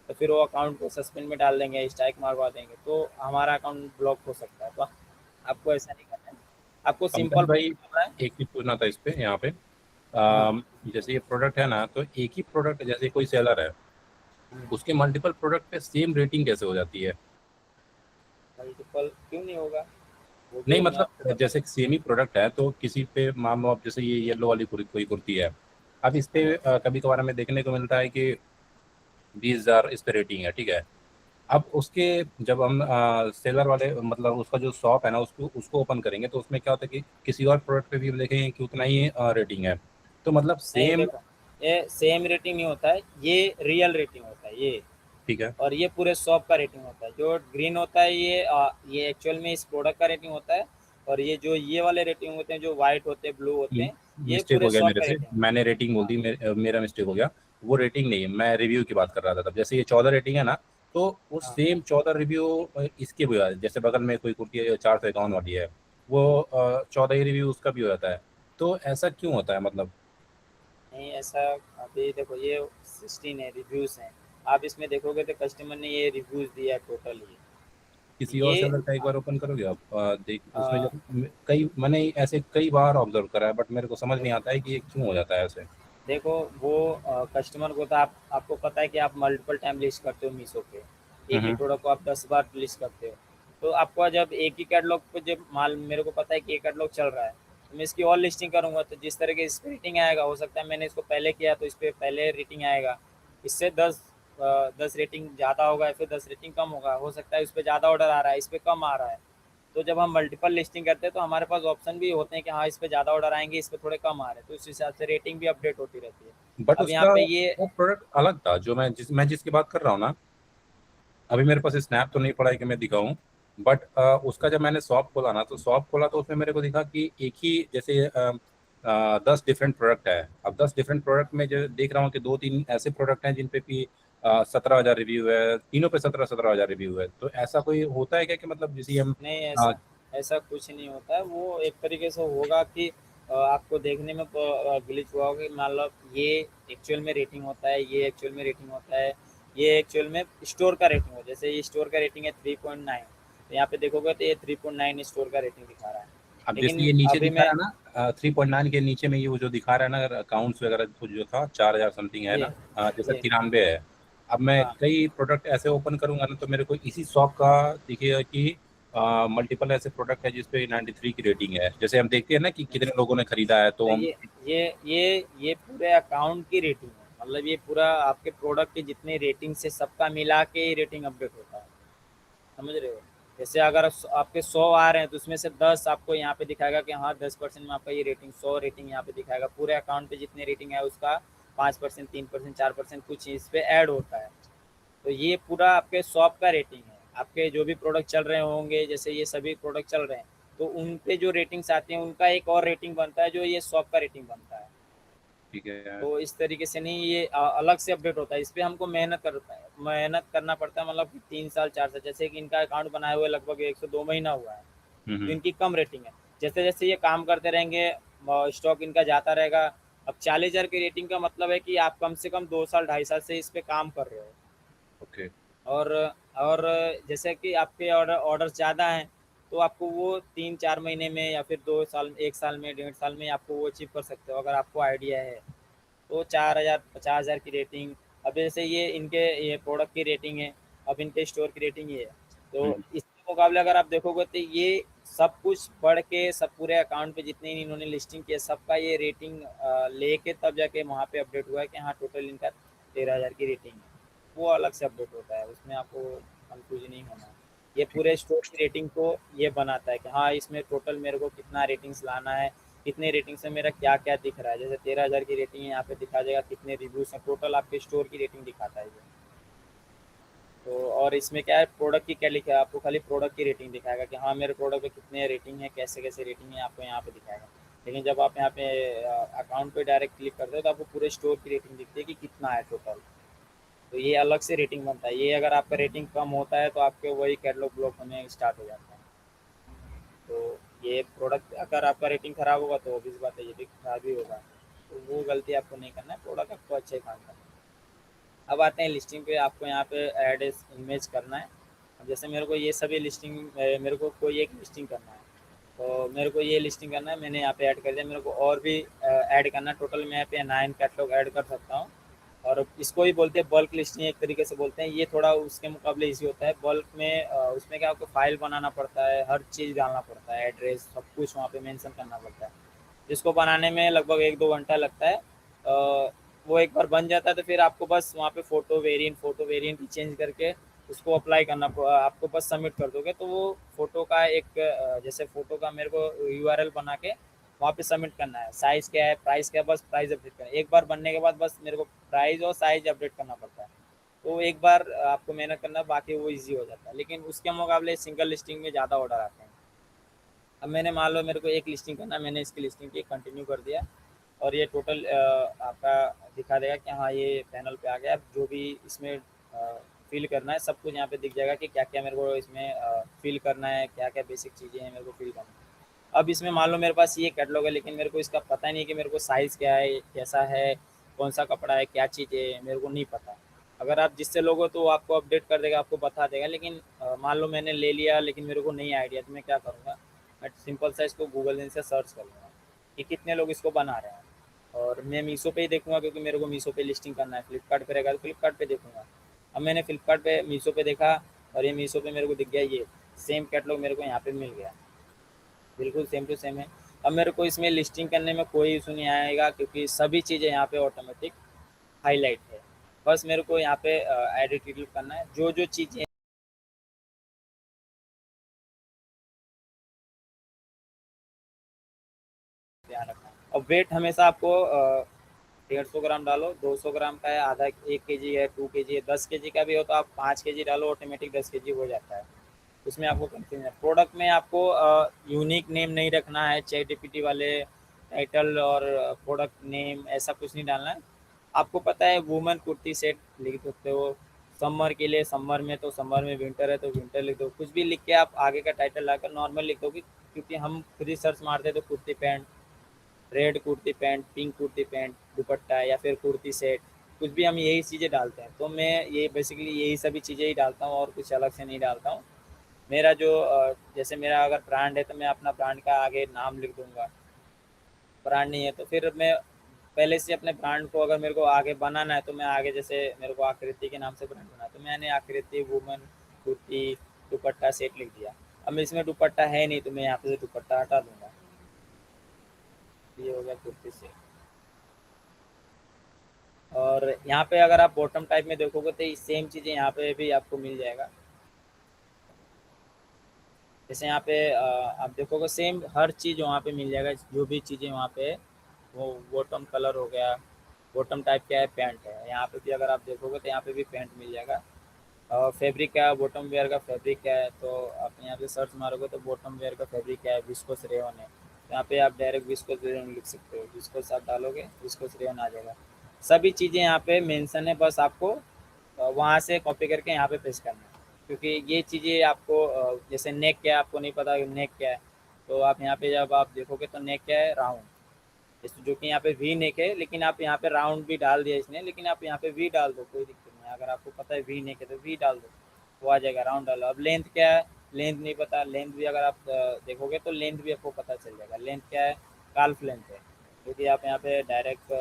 तो फिर वो अकाउंट को सस्पेंड में डाल देंगे, स्ट्राइक मरवा देंगे, तो हमारा अकाउंट ब्लॉक हो सकता है। तो आपको ऐसा नहीं करना है, आपको पंकज सिंपल भाई, करना है। एक चीज पूछना था इस पे यहाँ पे। हाँ। जैसे ये प्रोडक्ट है ना, तो एक ही प्रोडक्ट जैसे कोई सेलर है, उसके मल्टीपल प्रोडक्ट पे सेम रेटिंग कैसे हो जाती है? मल्टीपल क्यों नहीं होगा, वो भी नहीं मैं आपको मतलब बता। जैसे सेम ही प्रोडक्ट है तो किसी पे मान लो आप, जैसे ये येलो वाली कोई कुर्ती है, अब इस पे कभी कभार हमें देखने को मिलता है कि 20,000 इस पे रेटिंग है, ठीक है। अब उसके जब हम सेलर वाले मतलब उसका जो शॉप है ना, उसको उसको ओपन करेंगे तो उसमें क्या होता है कि किसी और प्रोडक्ट पे भी हम देखेंगे कि उतना ही रेटिंग है, तो मतलब नहीं सेम। देखो, ये सेम रेटिंग नहीं होता है, ये रियल रेटिंग होता है ये। ठीक है। और ये पूरे शॉप का रेटिंग होता है। जो ग्रीन होता है ये एक्चुअल में इस प्रोडक्ट का रेटिंग होता है। और ये जो ये वाले रेटिंग होते हैं जो वाइट होते हैं ब्लू होते हैं, ये मिस्टेक पूरे हो गया शॉप मेरे का से, रेटिंग मैंने रेटिंग बोल होता दी, है। मेरा मिस्टेक हो गया। वो रेटिंग नहीं है, मैं रिव्यू की बात कर रहा था तब। जैसे ये 14 रेटिंग है ना, तो वो हाँ सेम 14 रिव्यू इसके भी हो जाते हैं। जैसे बगल में कोई कुर्ती है 451 वाली है, वो 14 ही रिव्यू उसका भी हो जाता है। तो ऐसा क्यों होता है मतलब? नहीं ऐसा, अभी देखो ये 16 है रिव्यूज़ हैं। आप इसमें देखोगे तो कस्टमर ने ये रिव्यूज़ दिया है टोटल किसी और ये सेलर का एक बार ओपन करोगे आप? देख उसमें आ, जब कई मैंने ऐसे कई बार ऑब्जर्व करा है, बट मेरे को समझ नहीं आता है कि ये क्यों हो जाता है ऐसे। देखो वो कस्टमर को तो आपको पता है कि आप मल्टीपल टाइम लिस्ट करते हो मीशो पे, एक ही हम्म। प्रोडक्ट को आप 10 बार लिस्ट करते हो। तो आपको जब एक ही कैटलॉग पे जब माल मेरे को पता है कि एक कैटलॉग चल रहा है, तो मैं इसकी और लिस्टिंग करूंगा, तो जिस तरह की इस पर रेटिंग आएगा, हो सकता है मैंने इसको पहले किया तो इस पर पहले रेटिंग आएगा, इससे 10 रेटिंग ज़्यादा होगा या फिर 10 रेटिंग कम होगा, हो सकता है इस पर ज़्यादा ऑर्डर आ रहा है इस पर कम आ रहा है। तो जब हम मल्टीपल लिस्टिंग करते हैं तो हमारे पास ऑप्शन भी होते हैं कि हाँ इस पे ज़्यादा ऑर्डर आएंगे, इस पे थोड़े कम आ रहे हैं, तो उस हिसाब से रेटिंग भी अपडेट होती रहती है। बट अब यहाँ उसका पे ये वो प्रोडक्ट अलग था, जो मैं जिसकी बात कर रहा हूँ ना, अभी मेरे पास स्नैप तो नहीं पड़ा है कि मैं दिखाऊं। बट उसका जब मैंने शॉप खोला ना, तो शॉप खोला तो उसमें मेरे को दिखा कि एक ही जैसे 10 डिफरेंट प्रोडक्ट है। अब 10 डिफरेंट प्रोडक्ट में जो देख रहा हूँ कि 2-3 ऐसे प्रोडक्ट हैं जिन पे भी 17,000 रिव्यू है, तीनों पे 17,000 रिव्यू है। तो ऐसा कोई होता है क्या कि मतलब जैसे हम नहीं, अ, ऐसा ऐसा कुछ नहीं होता है। वो एक तरीके से होगा कि आपको देखने में ग्लिच हुआ होगा कि मान लो ये एक्चुअल में रेटिंग होता है, ये एक्चुअल में रेटिंग होता है, ये एक्चुअल में स्टोर का रेटिंग हो, जैसे ये स्टोर का रेटिंग है 3.9, तो यहाँ पे देखोगे तो ये 3.9 स्टोर का रेटिंग दिखा रहा है। अब जैसे लेकिन ये नीचे अभी दिखा मैं रहा है ना 3.9 के नीचे में, ये वो जो दिखा रहा है ना अकाउंट्स वगैरह कुछ जो था 4,000 समथिंग है ये ना, जैसे ये 93 है। अब मैं हाँ कई प्रोडक्ट ऐसे ओपन करूंगा ना, तो मेरे को इसी शॉप का दिखेगा कि मल्टीपल ऐसे प्रोडक्ट है जिसपे 93 की रेटिंग है। जैसे हम देखते हैं ना कि कितने लोगों ने खरीदा है, तो तो हम। ये पूरे अकाउंट की रेटिंग है, मतलब ये पूरा आपके प्रोडक्ट के जितने रेटिंग से सबका मिला के ही रेटिंग अपडेट होता है, समझ रहे हो। जैसे अगर आपके 100 आ रहे हैं तो उसमें से 10 आपको यहाँ पे दिखाएगा कि हाँ 10% में आपका ये रेटिंग 100 रेटिंग यहाँ पे दिखाएगा, पूरे अकाउंट पे जितने रेटिंग है उसका 5%, 3%, 4% कुछ इस पे ऐड होता है। तो ये पूरा आपके शॉप का रेटिंग है, आपके जो भी प्रोडक्ट चल रहे होंगे, जैसे ये सभी प्रोडक्ट चल रहे हैं, तो उन पे जो रेटिंग्स आती हैं उनका एक और रेटिंग बनता है जो ये शॉप का रेटिंग बनता है। ठीक है। तो इस तरीके से नहीं, ये अलग से अपडेट होता है, इस पे हमको मेहनत करना पड़ता है, मतलब कि 3 साल 4 साल, जैसे कि इनका अकाउंट बनाए हुए लगभग 1 से 2 महीना हुआ है, तो हम्म। इनकी कम रेटिंग है। जैसे जैसे ये काम करते रहेंगे, स्टॉक इनका जाता रहेगा। अब 40,000 की रेटिंग का मतलब है कि आप कम से कम 2 साल 2.5 साल से इस पे काम कर रहे हो। ओके। और और जैसे कि आपके ऑर्डर्स ज़्यादा हैं, तो आपको वो 3 4 महीने में या फिर 2 साल 1 साल में 1.5 साल में आपको वो अचीव कर सकते हो अगर आपको आइडिया है। तो 4,000 50,000 की रेटिंग, अब जैसे ये इनके ये प्रोडक्ट की रेटिंग है, अब इनके स्टोर की रेटिंग ये है, तो हम्म। इसके मुकाबले अगर आप देखोगे तो ये सब कुछ बढ़ के सब पूरे अकाउंट पे जितने इन्होंने लिस्टिंग किया सबका ये रेटिंग लेके तब जाके वहाँ पे अपडेट हुआ है कि हाँ टोटल इनका 13,000 की रेटिंग है। वो अलग से अपडेट होता है, उसमें आपको कंफ्यूज नहीं होना है। ये ठीक पूरे स्टोर की रेटिंग को ये बनाता है कि हाँ इसमें टोटल मेरे को कितना रेटिंग्स लाना है, कितने रेटिंग से मेरा क्या क्या दिख रहा है। जैसे 13,000 की रेटिंग है, यहाँ पे दिखा जाएगा कितने रिव्यूज हैं, टोटल आपके स्टोर की रेटिंग दिखाता है ये। तो और इसमें क्या है, प्रोडक्ट की क्या लिखा है, आपको खाली प्रोडक्ट की रेटिंग दिखाएगा कि हाँ मेरे प्रोडक्ट पे कितने रेटिंग है, कैसे कैसे रेटिंग है, आपको यहाँ पे दिखाएगा। लेकिन जब आप यहाँ पे अकाउंट पे डायरेक्ट क्लिक करते हो तो आपको पूरे स्टोर की रेटिंग दिखती है कि कितना है टोटल। तो ये अलग से रेटिंग बनता है, ये अगर आपका रेटिंग कम होता है तो आपके वही कैटलॉग ब्लॉक होने स्टार्ट हो जाता है। ये प्रोडक्ट अगर आपका रेटिंग ख़राब होगा तो ऑब्वियस बात है ये भी ख़राब ही होगा, तो वो गलती आपको नहीं करना है, प्रोडक्ट आपको अच्छे काम करना है। अब आते हैं लिस्टिंग पे, आपको यहाँ पे ऐड इमेज करना है। अब जैसे मेरे को ये सभी लिस्टिंग मेरे को कोई एक लिस्टिंग करना है, तो मेरे को ये लिस्टिंग करना है, मैंने यहाँ पे ऐड कर दिया। मेरे को और भी ऐड करना है, टोटल मैं यहाँ पे 9 कैटलॉग ऐड कर सकता हूँ। और इसको ही बोलते हैं बल्क लिस्टिंग, एक तरीके से बोलते हैं। ये थोड़ा उसके मुकाबले ईजी होता है। बल्क में उसमें क्या आपको फाइल बनाना पड़ता है, हर चीज़ डालना पड़ता है, एड्रेस सब कुछ वहाँ पे मेंशन करना पड़ता है, जिसको बनाने में लगभग 1-2 घंटा लगता है। वो एक बार बन जाता है तो फिर आपको बस वहाँ पे फ़ोटो वेरिएंट चेंज करके उसको अप्लाई करना आपको बस सबमिट कर दोगे तो वो फ़ोटो का एक जैसे फ़ोटो का मेरे को यूआरएल बना के वहाँ पे सबमिट करना है। साइज़ क्या है, प्राइस क्या है, बस प्राइस अपडेट करना है। एक बार बनने के बाद बस मेरे को प्राइस और साइज़ अपडेट करना पड़ता है। तो एक बार आपको मेहनत करना, बाकी वो ईज़ी हो जाता है। लेकिन उसके मुकाबले सिंगल लिस्टिंग में ज़्यादा ऑर्डर आते हैं। अब मैंने मान लो मेरे को एक लिस्टिंग करना है, मैंने इसकी लिस्टिंग की, कंटिन्यू कर दिया और ये टोटल आपका दिखा देगा कि हाँ ये पैनल पे आ गया। अब जो भी इसमें फिल करना है सब कुछ यहाँ पे दिख जाएगा कि क्या क्या मेरे को इसमें फिल करना है, क्या क्या बेसिक चीज़ें हैं मेरे को फिल करना है। अब इसमें मान लो मेरे पास ये कैटलॉग है, लेकिन मेरे को इसका पता ही नहीं कि मेरे को साइज़ क्या है, कैसा है, कौन सा कपड़ा है, क्या चीज़ है, मेरे को नहीं पता। अगर आप जिससे लोगे तो वो आपको अपडेट कर देगा, आपको बता देगा। लेकिन मान लो मैंने ले लिया लेकिन मेरे को नहीं आइडिया, तो मैं क्या करूँगा, मैं सिंपल सा इसको गूगल से सर्च कर लूँगा कि कितने लोग इसको बना रहे हैं। और मैं मीशो पे ही देखूँगा, क्योंकि मेरे को मीशो पे लिस्टिंग करना है। फ्लिपकार्ट पे रहेगा तो फ्लिपकार्ट पे देखूँगा। अब मैंने फ्लिपकार्ट पे मीशो पे देखा और ये मीशो पे मेरे को दिख गया, ये सेम कैटलॉग मेरे को यहाँ पे मिल गया, बिल्कुल सेम टू सेम है। अब मेरे को इसमें लिस्टिंग करने में कोई इशू नहीं आएगा, क्योंकि सभी चीज़ें यहाँ पे ऑटोमेटिक हाईलाइट है। बस मेरे को यहाँ पे एडिट डिलीट करना है, जो जो चीज़ें ध्यान रखना है। और वेट हमेशा आपको 150 ग्राम डालो, 200 ग्राम का है, आधा 1 kg है, 2 kg है, 10 kg का भी हो तो आप 5 kg डालो, ऑटोमेटिक 10 kg हो जाता है। उसमें आपको कंफ्यूजन है। प्रोडक्ट में आपको यूनिक नेम नहीं रखना है, चैट जीपीटी वाले टाइटल और प्रोडक्ट नेम ऐसा कुछ नहीं डालना है। आपको पता है वुमेन कुर्ती सेट लिख सकते हो, समर के लिए समर में तो समर में, विंटर है तो विंटर लिख दो, कुछ भी लिख के आप आगे का टाइटल लाकर नॉर्मल लिख दोगे। क्योंकि हम खुद ही सर्च मारते हैं तो kurti pant, red kurti pant, pink kurti pant, दुपट्टा या फिर कुर्ती सेट, कुछ भी हम यही चीज़ें डालते हैं। तो मैं ये बेसिकली यही सभी चीज़ें ही डालता हूँ और कुछ अलग से नहीं डालता हूँ। मेरा जो जैसे मेरा अगर ब्रांड है तो मैं अपना ब्रांड का आगे नाम लिख दूंगा। ब्रांड नहीं है तो फिर मैं पहले से अपने ब्रांड को, अगर मेरे को आगे बनाना है तो मैं आगे, जैसे मेरे को आकृति के नाम से ब्रांड बना तो मैंने आकृति वुमन कुर्ती दुपट्टा सेट लिख दिया। अब इसमें दुपट्टा है नहीं तो मैं यहाँ पे से दुपट्टा हटा दूंगा। ये हो गया कुर्ती सेट। और यहाँ पे अगर आप बॉटम टाइप में देखोगे तो सेम चीज़ें यहाँ पे भी आपको मिल जाएगा। जैसे यहाँ पे आप देखोगे सेम हर चीज़ वहाँ पे मिल जाएगा, जो भी चीज़ें वहाँ पे वो बॉटम कलर हो गया, बॉटम टाइप क्या है, पैंट है। यहाँ पे भी अगर आप देखोगे तो यहाँ पे भी पैंट मिल जाएगा। और फैब्रिक क्या है, बॉटम वेयर का फैब्रिक क्या है, तो आप यहाँ पे सर्च मारोगे तो बॉटम वेयर का फैब्रिक क्या है, विस्कोस रेयन है। तो यहाँ पे आप डायरेक्ट विस्कोस रेयन लिख सकते हो, विस्कोस आप डालोगे विस्कोस रेयन आ जाएगा। सभी चीज़ें यहाँ पे मेंशन है, बस आपको वहाँ से कॉपी करके यहाँ पे पेस्ट करना है। क्योंकि ये चीज़ें आपको जैसे नेक क्या है आपको नहीं पता नेक क्या है, तो आप यहाँ पे जब आप देखोगे तो नेक क्या है, राउंड, जैसे जो कि यहाँ पे वी नेक है, लेकिन आप यहाँ पे राउंड भी डाल दिया इसने, लेकिन आप यहाँ पे वी डाल दो, कोई दिक्कत नहीं है। अगर आपको पता है वी नेक है तो वी डाल दो, वो आ जाएगा, राउंड डालो। अब लेंथ क्या है, लेंथ नहीं पता, लेंथ भी अगर आप देखोगे तो लेंथ भी आपको पता चल जाएगा। लेंथ क्या है, काल्फ लेंथ है, क्योंकि आप यहाँ पे डायरेक्ट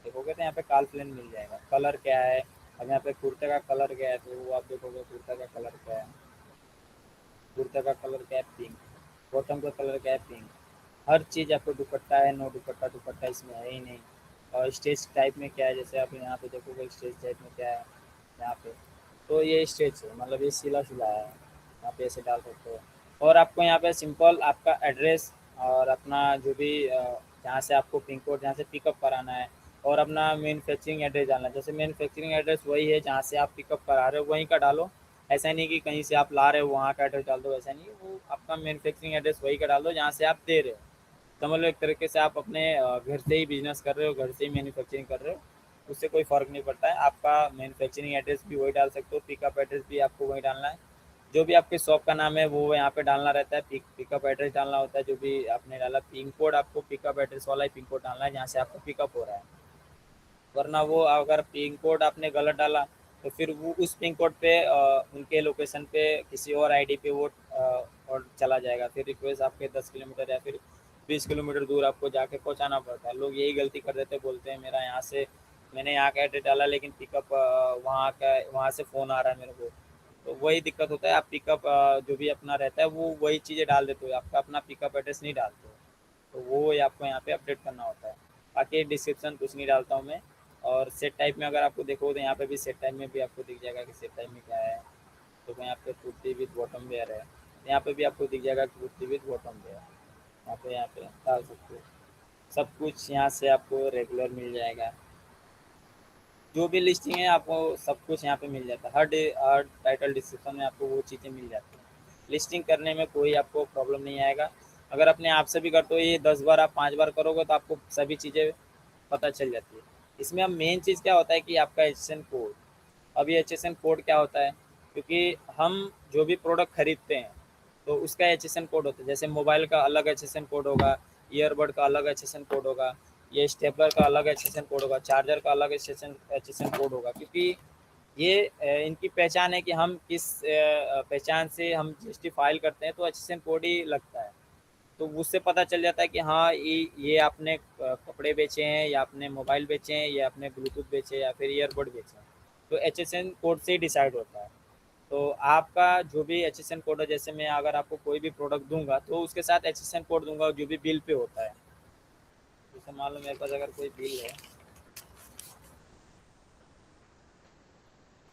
देखोगे तो यहाँ पे काल्फ लेंथ मिल जाएगा। कलर क्या है, अब यहाँ पे कुर्ते का कलर क्या है, तो वो आप देखोगे कुर्ता का कलर क्या है, कुर्ते का कलर क्या है, पिंक, बॉटम का कलर क्या है, पिंक। हर चीज़ आपको, दुपट्टा है, नो दुपट्टा, दुपट्टा इसमें है ही नहीं। और स्टेज टाइप में क्या है, जैसे आप यहाँ पे देखोगे स्टेज टाइप में क्या है यहाँ पे, तो ये स्टेज है, मतलब ये सिला सिला है, यहाँ पे ऐसे डाल सकते हो। और आपको यहाँ पे सिंपल आपका एड्रेस और अपना जो भी जहाँ से आपको पिन कोड जहाँ से पिकअप कराना है, और अपना मैन्युफैक्चरिंग एड्रेस डालना है। जैसे मैन्युफैक्चरिंग एड्रेस वही है जहाँ से आप पिकअप करा रहे हो वहीं का डालो। ऐसा नहीं कि कहीं से आप ला रहे हो वहाँ का एड्रेस डाल दो, ऐसा नहीं, वो आपका मैन्युफैक्चरिंग एड्रेस वही का डाल दो जहाँ से आप दे रहे हो। समझ लो एक तरीके से आप अपने घर से ही बिजनेस कर रहे हो, घर से ही मैन्युफैक्चरिंग कर रहे हो, उससे कोई फ़र्क नहीं पड़ता है। आपका मैन्युफैक्चरिंग एड्रेस भी वही डाल सकते हो, पिकअप एड्रेस भी आपको वही डालना है। जो भी आपके शॉप का नाम है वो यहाँ पे डालना रहता है, पिकअप एड्रेस डालना होता है, जो भी आपने डाला पिन कोड, आपको पिकअप एड्रेस वाला ही पिन कोड डालना है जहाँ से आपका पिकअप हो रहा है। वरना वो अगर पिन कोड आपने गलत डाला तो फिर वो उस पिन कोड पे उनके लोकेशन पे किसी और आईडी पे वो और चला जाएगा, फिर रिक्वेस्ट आपके 10 किलोमीटर या फिर 20 किलोमीटर दूर आपको जाके पहुंचाना पड़ता है। लोग यही गलती कर देते, बोलते हैं मेरा यहाँ से, मैंने यहाँ का एड्रेस डाला लेकिन पिकअप वहाँ से फ़ोन आ रहा है मेरे को। तो वही दिक्कत होता है, आप पिकअप जो भी अपना रहता है वो वही चीज़ें डाल देते हो, आपका अपना पिकअप एड्रेस नहीं डालते हो। तो वो आपको यहाँ पे अपडेट करना होता है। बाकी डिस्क्रिप्शन कुछ नहीं डालता हूँ मैं। और सेट टाइप में अगर आपको देखो तो यहाँ पे भी सेट टाइप में भी आपको दिख जाएगा कि सेट टाइप में क्या है। तो यहाँ पे कुर्ती विद बॉटम वेयर है, यहाँ पे भी आपको दिख जाएगा कुर्ती विद बॉटम वेयर, यहाँ पे डाल सकते हो। सब कुछ यहाँ से आपको रेगुलर मिल जाएगा, जो भी लिस्टिंग है आपको सब कुछ यहाँ पे मिल जाता है। हर टाइटल डिस्क्रिप्शन में आपको वो चीज़ें मिल जाती हैं। लिस्टिंग करने में कोई आपको प्रॉब्लम नहीं आएगा। अगर अपने आप से भी करते हो, ये 10 बार आप 5 बार करोगे तो आपको सभी चीज़ें पता चल जाती है। इसमें अब मेन चीज़ क्या होता है कि आपका एचएसएन कोड। अब ये एचएसएन कोड क्या होता है, क्योंकि हम जो भी प्रोडक्ट खरीदते हैं तो उसका एचएसएन कोड होता है। जैसे मोबाइल का अलग एचएसएन कोड होगा, ईयरबड का अलग एचएसएन कोड होगा, ये स्टेपलर का अलग एचएसएन कोड होगा, चार्जर का अलग एचएसएन कोड होगा। क्योंकि ये इनकी पहचान है कि हम किस पहचान से हम जीएसटी फाइल करते हैं, तो एचएसएन कोड ही लगता है। तो उससे पता चल जाता है कि हाँ ये आपने कपड़े बेचे हैं या आपने मोबाइल बेचे हैं या आपने ब्लूटूथ बेचे या फिर ईयरबड बेचे हैं। तो एचएसएन कोड से ही डिसाइड होता है। तो आपका जो भी एचएसएन कोड है, जैसे मैं अगर आपको कोई भी प्रोडक्ट दूंगा तो उसके साथ एचएसएन कोड दूंगा जो भी बिल पे होता है। जैसे मान लो मेरे पास अगर कोई बिल है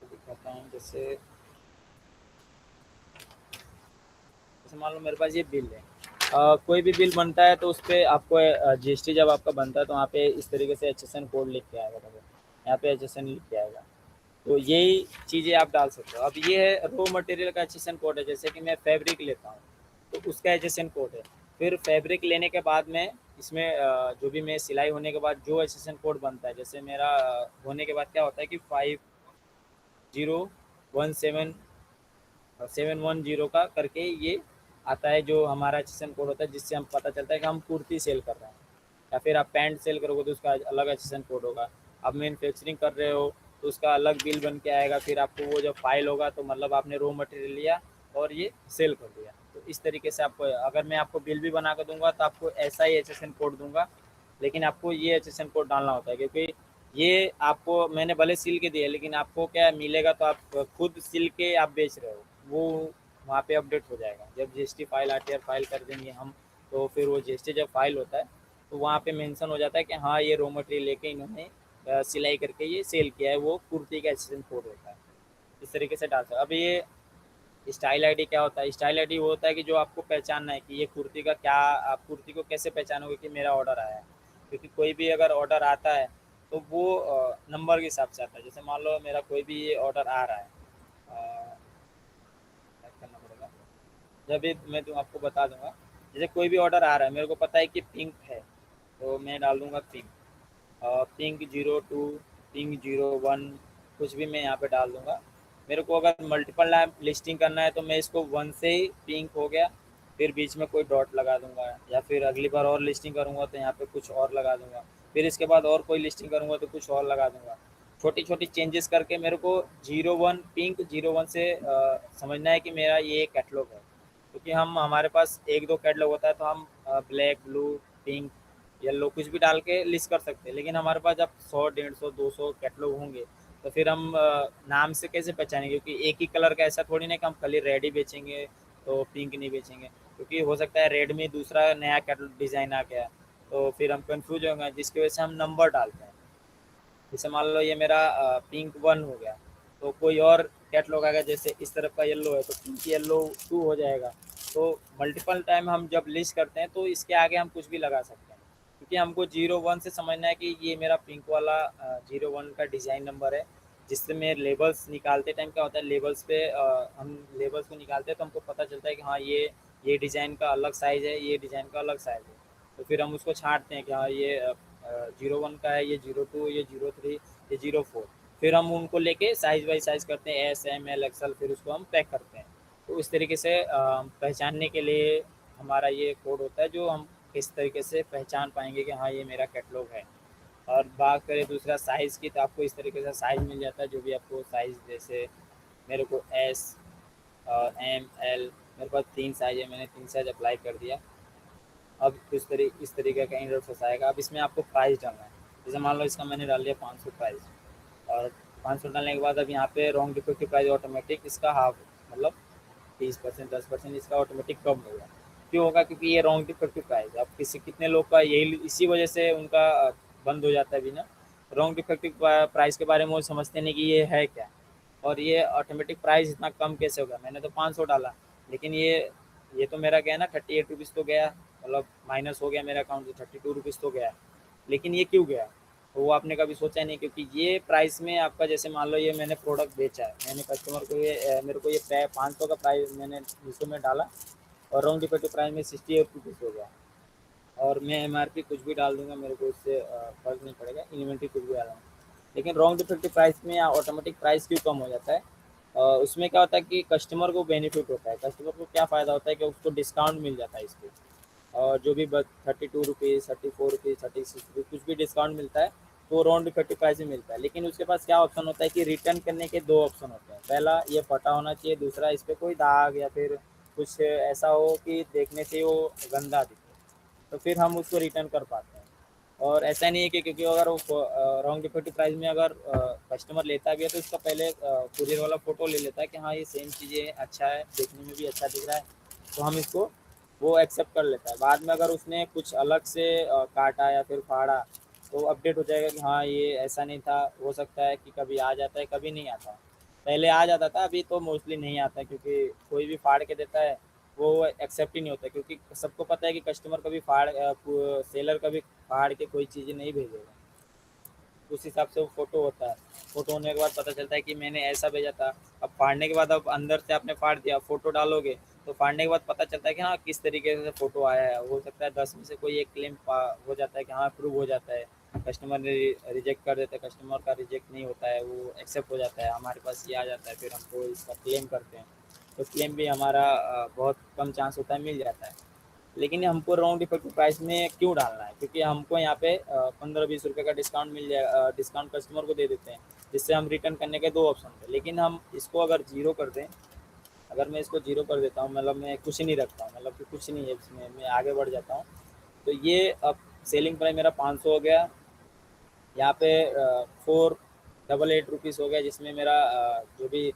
तो दिखाता हूँ। जैसे जैसे मान लो मेरे पास ये बिल है, कोई भी बिल बनता है तो उस पर आपको जीएसटी जब आपका बनता है तो वहाँ पे इस तरीके से एचएसएन कोड लिख के आएगा। देखो यहाँ पे एचएसएन लिख के आएगा। तो यही चीज़ें आप डाल सकते हो। अब ये है रॉ मटेरियल का एचएसएन कोड है। जैसे कि मैं फैब्रिक लेता हूँ तो उसका एचएसएन कोड है। फिर फैब्रिक लेने के बाद में इसमें जो भी मैं सिलाई होने के बाद जो एचएसएन कोड बनता है, जैसे मेरा होने के बाद क्या होता है कि 5017 का करके ये आता है, जो हमारा एचएसएन कोड होता है, जिससे हम पता चलता है कि हम कुर्ती सेल कर रहे हैं। या फिर आप पैंट सेल करोगे तो उसका अलग एचएसएन कोड होगा। आप मैन्युफैक्चरिंग कर रहे हो तो उसका अलग बिल बन के आएगा। फिर आपको वो जब फाइल होगा तो मतलब आपने रॉ मटेरियल लिया और ये सेल कर दिया। तो इस तरीके से आपको, अगर मैं आपको बिल भी बना कर दूंगा तो आपको ऐसा ही एचएसएन कोड दूंगा, लेकिन आपको ये एचएसएन कोड डालना होता है। क्योंकि ये आपको मैंने भले सिल के दिया लेकिन आपको क्या मिलेगा, तो आप खुद सिल के आप बेच रहे हो, वो वहाँ पे अपडेट हो जाएगा। जब जीएसटी फाइल आरटीआर फाइल कर देंगे हम, तो फिर वो जीएसटी जब फाइल होता है तो वहाँ पे मेंशन हो जाता है कि हाँ ये रॉ मटेरियल लेके इन्होंने सिलाई करके ये सेल किया है, वो कुर्ती का एचएसएन कोड होता है। इस तरीके से डालता है। अब ये स्टाइल आईडी क्या होता है? स्टाइल आईडी वो होता है कि जो आपको पहचानना है कि ये कुर्ती का क्या, आप कुर्ती को कैसे पहचानोगे कि मेरा ऑर्डर आया है। क्योंकि कोई भी अगर ऑर्डर आता है तो वो नंबर के हिसाब से आता है। जैसे मान लो मेरा कोई भी ये ऑर्डर आ रहा है, करना पड़ेगा जब भी मैं तो आपको बता दूंगा। जैसे कोई भी ऑर्डर आ रहा है, मेरे को पता है कि पिंक है तो मैं डाल दूंगा पिंक, पिंक 02, पिंक 01, कुछ भी मैं यहाँ पे डाल दूंगा। मेरे को अगर मल्टीपल लिस्टिंग करना है तो मैं इसको 1 से ही पिंक हो गया, फिर बीच में कोई डॉट लगा दूंगा, या फिर अगली बार और लिस्टिंग करूँगा तो यहाँ पे कुछ और लगा दूंगा, फिर इसके बाद और कोई लिस्टिंग करूँगा तो कुछ और लगा दूंगा। छोटी छोटी चेंजेस करके मेरे को 01 पिंक 01 से समझना है कि मेरा ये कैटलॉग है। क्योंकि हम हमारे पास एक दो कैटलॉग होता है तो हम ब्लैक, ब्लू, पिंक, येलो कुछ भी डाल के लिस्ट कर सकते हैं। लेकिन हमारे पास जब 100, 150, 200 कैटलॉग होंगे तो फिर हम नाम से कैसे पहचानेंगे? क्योंकि एक ही कलर का ऐसा थोड़ी ना कि हम खाली रेड ही बेचेंगे तो पिंक नहीं बेचेंगे। क्योंकि हो सकता है रेड में दूसरा नया कैटलॉग डिज़ाइन आ गया, तो फिर हम कंफ्यूज होंगे, जिसकी वजह से हम नंबर डालते हैं। जैसे मान लो ये मेरा पिंक 1 हो गया, तो कोई और कैटलॉग आ गया जैसे इस तरफ का येलो है तो पिंक येलो 2 हो जाएगा। तो मल्टीपल टाइम हम जब लिस्ट करते हैं तो इसके आगे हम कुछ भी लगा सकते हैं। क्योंकि हमको 01 से समझना है कि ये मेरा पिंक वाला 01 का डिज़ाइन नंबर है। जिससे मैं लेबल्स निकालते टाइम क्या होता है, लेबल्स पे हम लेबल्स को निकालते हैं तो हमको पता चलता है कि हाँ ये डिज़ाइन का अलग साइज़ है, ये डिज़ाइन का अलग साइज़ है। तो फिर हम उसको छाँटते हैं कि हाँ ये 01 का है, ये 02, ये 03, ये 04। फिर हम उनको लेके साइज़ बाई साइज़ करते हैं, एस, एम, एल, एक्सएल, फिर उसको हम पैक करते हैं। तो इस तरीके से पहचानने के लिए हमारा ये कोड होता है, जो हम किस तरीके से पहचान पाएंगे कि हाँ ये मेरा कैटलॉग है। और बात करें दूसरा साइज़ की, तो आपको इस तरीके से साइज़ मिल जाता है, जो भी आपको साइज़, जैसे मेरे को एस और एम एल, मेरे पास 3 साइज़ है, मैंने 3 साइज़ अप्लाई कर दिया। अब इस तरीके का इंटरफेस आएगा। अब इसमें आपको प्राइस डालना है। जैसे मान लो इसका मैंने डाल दिया 500 प्राइस, और 500 डालने के बाद अब यहाँ पे रॉन्ग डिफेक्टिव प्राइस ऑटोमेटिक इसका हाफ, मतलब 30% 10% इसका ऑटोमेटिक कम होगा। क्यों होगा? क्योंकि ये रॉन्ग डिफेक्टिव प्राइस है। अब किसी कितने लोग का यही इसी वजह से उनका बंद हो जाता है बिना। रॉन्ग डिफेक्टिव प्राइस के बारे में वो समझते नहीं कि ये है क्या, और ये ऑटोमेटिक प्राइस इतना कम कैसे होगा। मैंने तो 500 डाला, लेकिन ये तो मेरा गया ना 38 रुपीज़ तो गया, मतलब माइनस हो गया मेरा अकाउंट से, 32 रुपीज़ तो गया। लेकिन ये क्यों गया? तो वो आपने कभी सोचा नहीं, क्योंकि ये प्राइस में आपका, जैसे मान लो ये मैंने प्रोडक्ट बेचा है, मैंने कस्टमर को मेरे को ये 500 का प्राइस मैंने मीशो में डाला, और रॉन्ग डिफेक्टिव प्राइस में 68 रुपीज़ हो गया, और मैं एमआरपी कुछ भी डाल दूंगा, मेरे को इससे फ़र्क नहीं पड़ेगा, इन्वेंट्री कुछ भी डालूंगा। लेकिन रॉन्ग डिफेक्टिव प्राइस में ऑटोमेटिक प्राइस क्यों कम हो जाता है? उसमें क्या होता है कि कस्टमर को बेनिफिट होता है। कस्टमर को क्या फ़ायदा होता है कि उसको डिस्काउंट मिल जाता है इस पर, और जो भी 32 रुपीज़, 34 रुपीज़, 36 रुपीज़ कुछ भी डिस्काउंट मिलता है, तो राउंड इफेक्टिव प्राइस में मिलता है। लेकिन उसके पास क्या ऑप्शन होता है कि रिटर्न करने के 2 ऑप्शन होते हैं। पहला, ये फटा होना चाहिए, दूसरा इस पर कोई दाग या फिर कुछ ऐसा हो कि देखने से वो गंदा दिखे, तो फिर हम उसको रिटर्न कर पाते हैं। और ऐसा नहीं है कि क्योंकि अगर वो रॉन्ग डिफेक्टिव प्राइस में अगर कस्टमर लेता भी है, तो उसका पहले कुरियर वाला फ़ोटो ले लेता है कि हाँ ये सेम चीज़ें, अच्छा है, देखने में भी अच्छा दिख रहा है, तो हम इसको, वो एक्सेप्ट कर लेता है। बाद में अगर उसने कुछ अलग से काटा या फिर फाड़ा, तो अपडेट हो जाएगा कि हाँ ये ऐसा नहीं था। हो सकता है कि कभी आ जाता है, कभी नहीं आता। पहले आ जाता था, अभी तो मोस्टली नहीं आता, क्योंकि कोई भी फाड़ के देता है, वो एक्सेप्ट ही नहीं होता, क्योंकि सबको पता है कि कस्टमर कभी सेलर कभी फाड़ के कोई चीज़ें नहीं भेजेगा। उस हिसाब से वो फ़ोटो होता है। फ़ोटो होने के बाद पता चलता है कि मैंने ऐसा भेजा था। अब फाड़ने के बाद, अब अंदर से आपने फाड़ दिया, फ़ोटो डालोगे, तो फाड़ने के बाद पता चलता है कि हाँ किस तरीके से फ़ोटो आया है। हो सकता है 10 में से कोई एक क्लेम हो जाता है कि हाँ अप्रूव हो जाता है, कस्टमर ने रिजेक्ट कर देता है, कस्टमर का रिजेक्ट नहीं होता है, वो एक्सेप्ट हो जाता है, हमारे पास ये आ जाता है, फिर हमको इसका क्लेम करते हैं। तो क्लेम भी हमारा बहुत कम चांस होता है, मिल जाता है। लेकिन हमको राउंड इफेक्टिव प्राइस में क्यों डालना है? क्योंकि हमको यहाँ पे 15-20 रुपये का डिस्काउंट मिल जाए, डिस्काउंट कस्टमर को दे देते हैं, जिससे हम रिटर्न करने के 2 ऑप्शन थे। लेकिन हम इसको अगर जीरो कर दें, अगर मैं इसको जीरो कर देता हूँ, मतलब मैं कुछ नहीं रखता हूँ, मतलब कि कुछ नहीं है इसमें, मैं आगे बढ़ जाता हूँ, तो ये अब सेलिंग प्राइस मेरा 500 हो गया, यहाँ पे 488 रुपीज़ हो गया, जिसमें मेरा जो भी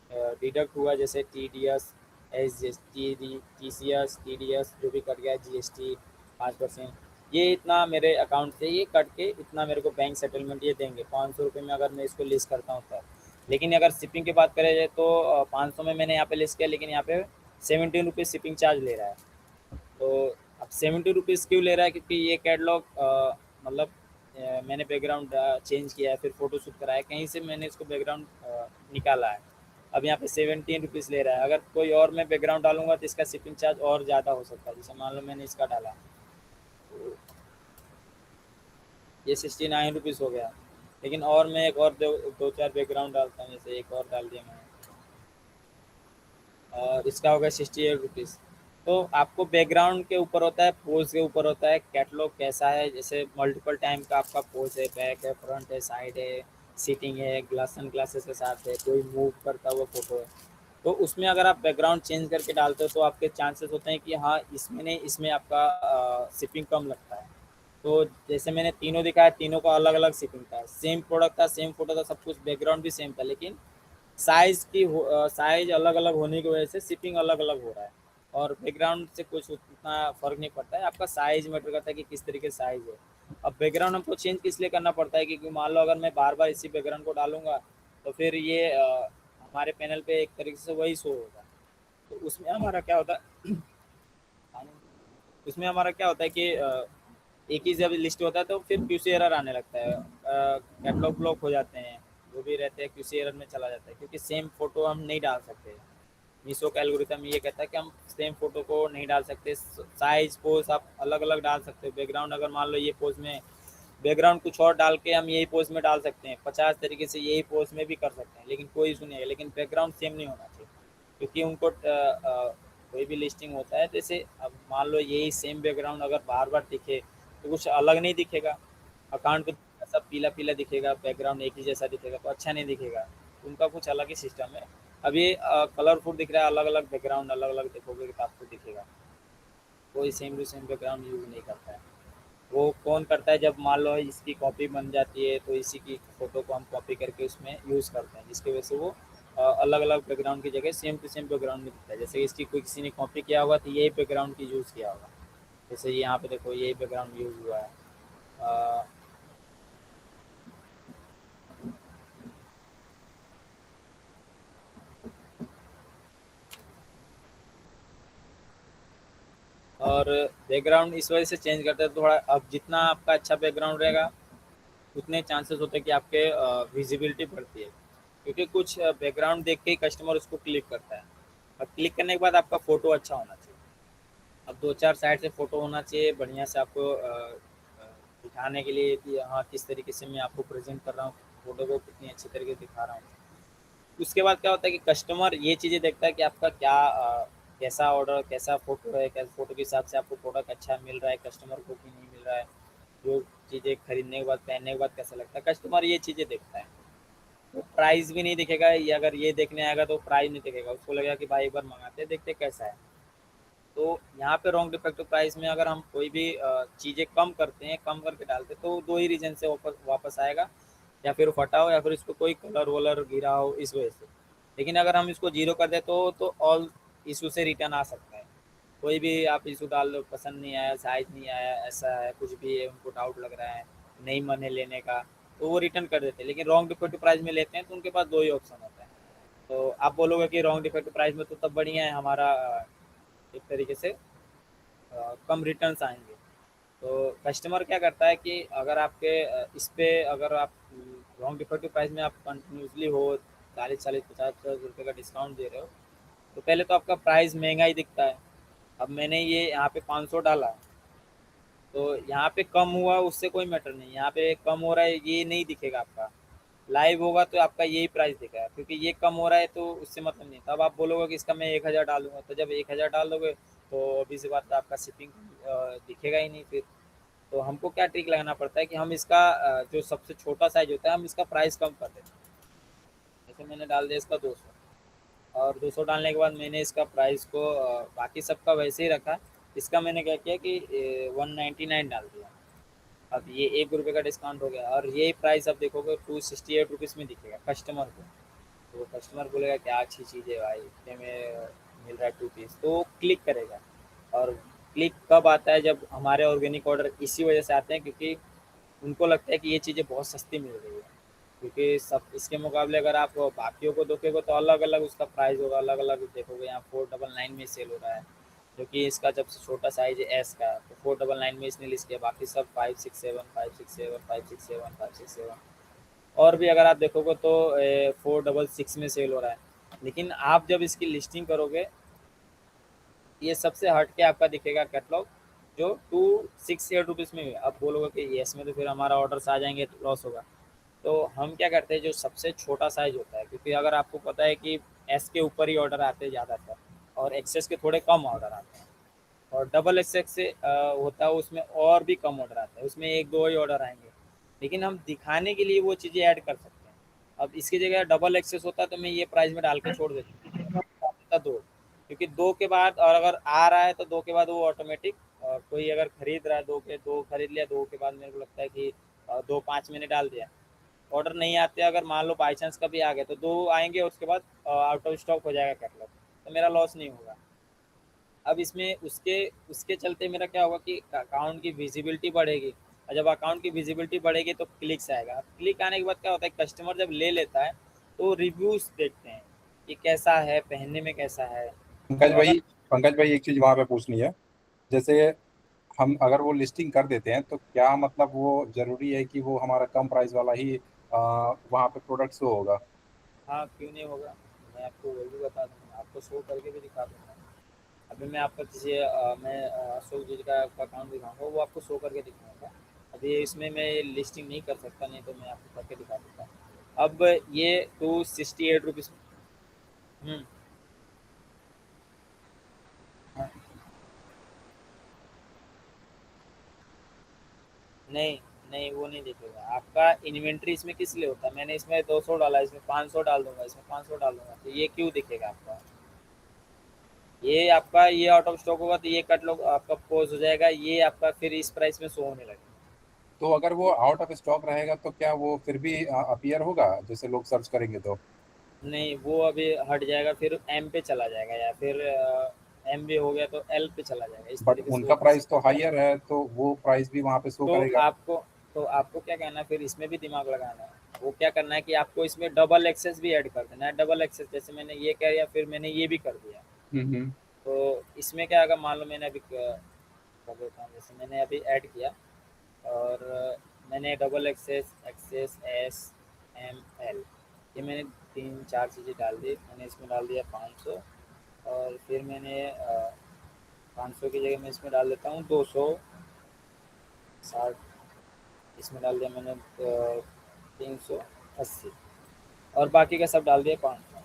डिडक्ट हुआ, जैसे T D S, S G S T C S, T D S जो भी कट गया, जी एस टी 5%, ये इतना मेरे अकाउंट से ये कट के इतना मेरे को बैंक सेटलमेंट ये देंगे 500 रुपये में, अगर मैं इसको लिस्ट करता हूँ तब। लेकिन अगर शिपिंग की बात करें जाए, तो 500 में मैंने यहाँ पे लिस्ट किया, लेकिन यहाँ पे 17 रुपीज़ शिपिंग चार्ज ले रहा है। तो अब 70 रुपीज़ क्यों ले रहा है? क्योंकि ये कैटलॉग, मतलब मैंने बैकग्राउंड चेंज किया है, फिर फ़ोटो शूट कराया, कहीं से मैंने इसको बैकग्राउंड निकाला है। अब यहाँ पे 17 रुपीज़ ले रहा है। अगर कोई और मैं बैकग्राउंड डालूंगा, तो इसका शिपिंग चार्ज और ज़्यादा हो सकता है। जैसे मान लो मैंने इसका डाला, तो ये 69 रुपीज़ हो गया। लेकिन और मैं एक और दो चार बैकग्राउंड डालता हूँ, जैसे एक और डाल दिया मैंने, और इसका होगा 68 रुपीज़। तो आपको बैकग्राउंड के ऊपर होता है, पोज के ऊपर होता है, कैटलॉग कैसा है। जैसे मल्टीपल टाइम का आपका पोज है, बैक है, फ्रंट है, साइड है, सीटिंग है, सन ग्लासेस के साथ है, कोई मूव करता हुआ फोटो है, तो उसमें अगर आप बैकग्राउंड चेंज करके डालते हो, तो आपके चांसेस होते हैं कि हाँ इसमें नहीं, इसमें आपका शिपिंग कम लगता है। तो जैसे मैंने तीनों दिखाया, तीनों का अलग अलग शिपिंग था, सेम प्रोडक्ट था, सेम फोटो था, सब कुछ, बैकग्राउंड भी सेम था, लेकिन साइज़ अलग-अलग होने की वजह से शिपिंग अलग-अलग हो रहा है। और बैकग्राउंड से कुछ उतना फ़र्क नहीं पड़ता है, आपका साइज़ मैटर करता है कि किस तरीके से साइज़ है। अब बैकग्राउंड हमको चेंज किस लिए करना पड़ता है? क्योंकि मान लो अगर मैं बार-बार इसी बैकग्राउंड को डालूँगा, तो फिर ये हमारे पैनल पे एक तरीके से वही शो होगा। तो उसमें हमारा क्या होता है, उसमें हमारा क्या होता है कि एक ही जब लिस्ट होता है, तो फिर क्यूसी एरर आने लगता है, कैटलॉग ब्लॉक हो जाते हैं, जो भी रहते हैं क्यूसी एरर में चला जाता है, क्योंकि सेम फ़ोटो हम नहीं डाल सकते। मीशो का एल्गोरिथम ये कहता है कि हम सेम फ़ोटो को नहीं डाल सकते, साइज़ पोज आप अलग अलग डाल सकते हो। बैकग्राउंड अगर मान लो ये पोज में, बैकग्राउंड कुछ और डाल के हम यही पोज में डाल सकते हैं, 50 तरीके से यही पोज में भी कर सकते हैं, लेकिन कोई इशू नहीं है, लेकिन बैकग्राउंड सेम नहीं होना चाहिए। क्योंकि उनको कोई भी लिस्टिंग होता है, जैसे अब मान लो यही सेम बैकग्राउंड अगर बार बार दिखे तो कुछ अलग नहीं दिखेगा, अकाउंट पे सब पीला पीला दिखेगा, बैकग्राउंड एक ही जैसा दिखेगा तो अच्छा नहीं दिखेगा। उनका कुछ अलग ही सिस्टम है। अब ये कलरफुल दिख रहा है, अलग अलग बैकग्राउंड अलग अलग देखोगे तो आपको दिखेगा। कोई same to same background use नहीं करता है। वो कौन करता है, जब मान लो इसकी कॉपी बन जाती है तो इसी की फ़ोटो को हम कॉपी करके उसमें यूज़ करते हैं, जिसकी वजह से वो अलग अलग बैकग्राउंड की जगह सेम टू सेम बैकग्राउंड में दिखता है। जैसे इसकी कोई किसी ने कॉपी किया होगा तो यही बैकग्राउंड की यूज़ किया होगा। जैसे यहाँ पे देखो यही बैकग्राउंड यूज़ हुआ है। अ, और बैकग्राउंड इस वजह से चेंज करते हैं थोड़ा। अब जितना आपका अच्छा बैकग्राउंड रहेगा उतने चांसेस होते हैं कि आपके विजिबिलिटी बढ़ती है, क्योंकि कुछ बैकग्राउंड देख के ही कस्टमर उसको क्लिक करता है। और क्लिक करने के बाद आपका फ़ोटो अच्छा होना चाहिए। अब दो चार साइड से फ़ोटो होना चाहिए बढ़िया से, आपको दिखाने के लिए कि हाँ किस तरीके से मैं आपको प्रेजेंट कर रहा हूँ, फ़ोटो को कितनी अच्छी तरीके से दिखा रहा हूँ। उसके बाद क्या होता है कि कस्टमर ये चीज़ें देखता है कि आपका क्या कैसा ऑर्डर, कैसा फ़ोटो है, कैसे फ़ोटो के हिसाब से आपको प्रोडक्ट अच्छा मिल रहा है कस्टमर को कि नहीं मिल रहा है, जो चीज़ें खरीदने के बाद पहनने के बाद कैसा लगता है, कस्टमर ये चीज़ें देखता है। तो प्राइस भी नहीं दिखेगा, ये अगर ये देखने आएगा तो प्राइस नहीं दिखेगा, उसको लगेगा कि भाई एक बार मंगाते हैं, देखते कैसा है। तो यहाँ पे रॉन्ग डिफेक्टिव प्राइस में अगर हम कोई भी चीज़ें कम करते हैं, कम करके डालते हैं, तो दो ही रीज़न से वापस वापस आएगा, या फिर फटा हो या फिर इसको कोई कलर वलर गिरा हो इस वजह से। लेकिन अगर हम इसको जीरो कर दें तो ऑल इशू से रिटर्न आ सकता है। कोई भी आप इशू डाल दो, पसंद नहीं आया, साइज़ नहीं आया, ऐसा है कुछ भी है, उनको डाउट लग रहा है, नहीं मन है लेने का, तो वो रिटर्न कर देते हैं। लेकिन रॉन्ग डिफेक्टिव प्राइस में लेते हैं तो उनके पास दो ही ऑप्शन होता है। तो आप बोलोगे कि रॉन्ग डिफेक्टिव प्राइस में तो तब बढ़िया है हमारा, एक तरीके से कम रिटर्न्स आएँगे। तो कस्टमर क्या करता है कि अगर आपके इस पे अगर आप रॉन्ग डिफेक्टिव प्राइस में आप कंटिन्यूसली हो, 40-40, 50-50 रुपए का डिस्काउंट दे रहे हो, तो पहले तो आपका प्राइस महँगा ही दिखता है। अब मैंने ये यहाँ पे 500 डाला, तो यहाँ पे कम हुआ उससे कोई मैटर नहीं, यहाँ पे कम हो रहा है ये नहीं दिखेगा आपका। लाइव होगा तो आपका यही प्राइस दिखेगा, क्योंकि ये कम हो रहा है तो उससे मतलब नहीं। तब आप बोलोगे कि इसका मैं 1000 डालूंगा, तो जब 1000 डाल दोगे तो ऑब्वियस सी बात है आपका शिपिंग दिखेगा ही नहीं फिर। तो हमको क्या ट्रिक लगाना पड़ता है कि हम इसका जो सबसे छोटा साइज होता है हम इसका प्राइस कम कर देते हैं। जैसे मैंने डाल दिया इसका 200, और 200 डालने के बाद मैंने इसका प्राइस को बाकी सबका वैसे ही रखा। इसका मैंने क्या किया कि 199 डाल दिया। अब ये 1 रुपये का डिस्काउंट हो गया, और यही प्राइस अब देखोगे 268 रुपीज़ में दिखेगा कस्टमर को। तो कस्टमर बोलेगा क्या अच्छी चीज़ है भाई, इतने में मिल रहा है 2 पीस, तो वो क्लिक करेगा। और क्लिक कब आता है, जब हमारे ऑर्गेनिक ऑर्डर इसी वजह से आते हैं, क्योंकि उनको लगता है कि ये चीज़ें बहुत सस्ती मिल रही है। क्योंकि सब इसके मुकाबले अगर आप बाकियों को देखोगे तो अलग अलग उसका प्राइस होगा, अलग अलग देखोगे। यहाँ 499 में सेल हो रहा है, क्योंकि इसका जब से छोटा साइज है एस का, तो 499 में इसने लिस्ट किया, बाकी सब 567, 567, 567, 567। और भी अगर आप देखोगे तो 466 में सेल हो रहा है। लेकिन आप जब इसकी लिस्टिंग करोगे, ये सबसे हट के आपका दिखेगा कैटलॉग, जो 268 रुपीज़ में है। अब बोलोगे कि ये इसमें तो फिर हमारा ऑर्डर्स आ जाएंगे तो लॉस होगा। तो हम क्या करते हैं, जो सबसे छोटा साइज होता है, क्योंकि अगर आपको पता है कि एस के ऊपर ही ऑर्डर आते हैं ज़्यादातर, और एक्सेस के थोड़े कम ऑर्डर आते हैं, और डबल एक्सेस से होता है उसमें और भी कम ऑर्डर आता है, उसमें एक दो ही ऑर्डर आएंगे। लेकिन हम दिखाने के लिए वो चीज़ें ऐड कर सकते हैं। अब इसकी जगह डबल एक्सेस होता तो मैं ये प्राइस में डाल के छोड़ देता दो, क्योंकि दो के बाद, और अगर आ रहा है तो दो के बाद वो ऑटोमेटिक, कोई अगर खरीद रहा है दो के दो खरीद लिया, दो के बाद मेरे को लगता है कि 2-5 मैंने डाल दिया, ऑर्डर नहीं आते, अगर मान लो बाई चांस कभी आ गए तो दो आएंगे, उसके बाद आउट ऑफ स्टॉक हो जाएगा कैटलॉग, तो मेरा लॉस नहीं होगा। अब इसमें उसके उसके चलते मेरा क्या होगा कि अकाउंट की विजिबिलिटी बढ़ेगी, और जब अकाउंट की विजिबिलिटी बढ़ेगी तो क्लिक्स आएगा। क्लिक आने के बाद क्या होता है, कस्टमर जब ले लेता है तो रिव्यूज़ देखते हैं कि कैसा है, पहनने में कैसा है। तो पंकज अगर भाई, पंकज भाई एक चीज वहां पे पूछनी है। जैसे हम अगर वो लिस्टिंग कर देते हैं तो क्या मतलब वो जरूरी है कि वो हमारा कम प्राइस वाला ही वहां पे प्रोडक्ट शो होगा? हाँ, क्यों नहीं होगा, मैं आपको वो भी बता दूँगा, आपको शो करके भी दिखा दूँगा। अभी मैं आपका किसी मैं अशोक जी का आपका अकाउंट दिखाऊंगा, वो आपको शो करके दिखाऊंगा। अभी इसमें मैं लिस्टिंग नहीं कर सकता, नहीं तो मैं आपको करके दिखा देता। अब ये 268 रुपीज़। नहीं, नहीं वो नहीं दिखेगा आपका। इन्वेंट्री इसमें किस लिए होता है, मैंने इसमें 200 डाला, इसमें 500 डाल दूंगा, इसमें 500 डाल दूंगा, तो ये क्यों दिखेगा आपका? ये आपका ये आउट ऑफ स्टॉक होगा तो ये कट लॉग आपका पोज हो जाएगा, ये आपका फिर इस प्राइस में शो होने लगेगा। तो अगर वो आउट ऑफ स्टॉक रहेगा तो क्या वो फिर भी अपीयर होगा जैसे लोग सर्च करेंगे तो? नहीं वो अभी हट जाएगा, फिर एम पे चला जाएगा, या फिर एम भी हो गया तो एल पे चला जाएगा, इस बट तरीके से वो उनका प्राइस तो हाईयर है, तो वो प्राइस भी वहां पे शो तो करेगा। आपको तो आपको क्या करना है, फिर इसमें भी दिमाग लगाना है। वो क्या करना है कि आपको इसमें डबल एक्सेस भी ऐड कर देना है। डबल एक्सेस जैसे मैंने ये किया या फिर मैंने ये भी कर दिया, हम्म। तो इसमें क्या होगा, मान लो मैंने अभी कर देता हूँ, जैसे मैंने अभी ऐड किया और मैंने double XS XS S M L, ये मैंने 3-4 चीज़ें डाल दी। मैंने इसमें डाल दिया 500, और फिर मैंने 500 की जगह मैं इसमें डाल देता हूँ 260, इसमें डाल दिया मैंने 380, और बाकी का सब डाल दिया 500।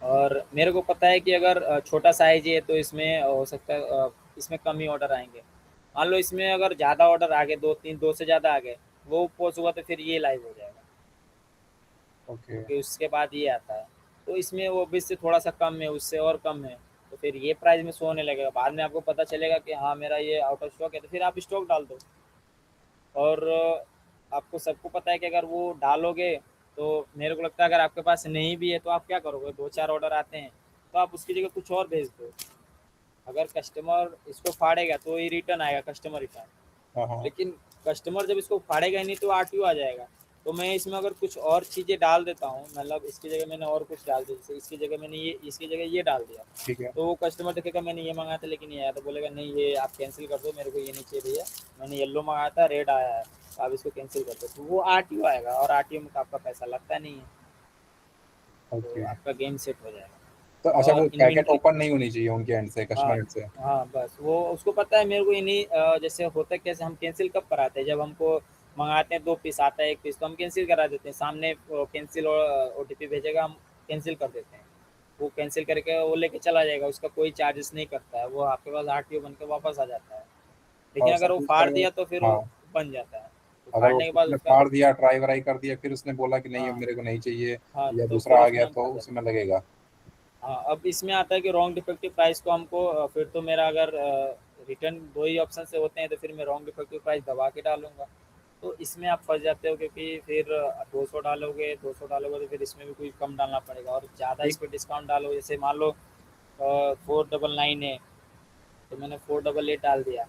और मेरे को पता है कि अगर छोटा साइज है तो इसमें हो सकता है इसमें कम ही ऑर्डर आएंगे। मान लो इसमें अगर ज़्यादा ऑर्डर आ गए, 2-3, 2 से ज़्यादा आ गए, वो पोस्ट हुआ तो फिर ये लाइव हो जाएगा, ओके। क्योंकि उसके बाद ये आता है। तो इसमें वो भी से थोड़ा सा कम है, उससे और कम है, तो फिर ये प्राइस में शो होने लगेगा। बाद में आपको पता चलेगा कि हाँ मेरा ये आउट ऑफ स्टॉक है, तो फिर आप स्टॉक डाल दो। और आपको सबको पता है कि अगर वो डालोगे, तो मेरे को लगता है अगर आपके पास नहीं भी है तो आप क्या करोगे, 2-4 ऑर्डर आते हैं तो आप उसकी जगह कुछ और भेज दो। अगर कस्टमर इसको फाड़ेगा तो ये रिटर्न आएगा, कस्टमर रिटर्न। हाँ हाँ। लेकिन कस्टमर जब इसको फाड़ेगा ही नहीं तो आरटीओ आ जाएगा। तो मैं इसमें अगर कुछ और चीज़ें डाल देता हूँ, मतलब इसकी जगह मैंने और कुछ डाल दिया, जैसे इसकी जगह मैंने ये, इसकी जगह ये डाल दिया, ठीक है। तो वो कस्टमर देखेगा मैंने ये मंगाया था लेकिन ये आया, तो बोलेगा नहीं ये आप कैंसिल कर दो, मेरे को ये नहीं चाहिए भैया, मैंने येलो मंगाया था रेड आया है, तो आप इसको कैंसिल कर दो, तो वो आरटीओ आएगा, और आरटीओ में तो आपका पैसा लगता नहीं है, तो ओके। आपका गेम सेट हो तो जाएगा। अच्छा, वो और पैकेट इन्वेंट्री, ओपन नहीं होनी चाहिए उनके एंड से, हाँ कस्टमर एंड से? हाँ, बस वो उसको पता है मेरे को ये नहीं जैसे होता है कैसे, हम कैंसिल कब कराते हैं, जब हमको मंगाते हैं 2 पीस आता है 1 पीस, तो हम कैंसिल करा देते हैं, सामने कैंसिल और ओटीपी भेजेगा, हम कैंसिल कर देते हैं। वो कैंसिल करके वो लेके चला जाएगा, उसका कोई चार्जेस नहीं करता है, वो आपके पास आरटीओ बन के वापस आ जाता है। लेकिन और अगर वो सपोज फाड़ करो। दिया तो फिर वो हाँ। बन जाता है, तो अगर वो फाड़ने के बाद उसने उसका, फाड़ दिया, ट्राई वराई कर दिया, फिर उसने बोला कि नहीं अब हाँ मेरे को नहीं चाहिए, हाँ, या तो दूसरा फिर आ उसमें गया, हम तो फंस जाते उसमें हैं। लगेगा? हाँ, अब इसमें आता है कि रॉन्ग डिफेक्टिव प्राइस को हमको फिर तो मेरा अगर रिटर्न 2 ही ऑप्शन से होते हैं, तो फिर मैं रॉन्ग डिफेक्टिव प्राइस दबा के डालूँगा। तो इसमें आप फँस जाते हो, क्योंकि फिर 200 डालोगे तो फिर इसमें भी कुछ कम डालना पड़ेगा, और ज़्यादा इस एक। पे डिस्काउंट डालो, जैसे मान लो 499 है, तो मैंने 488 डाल दिया,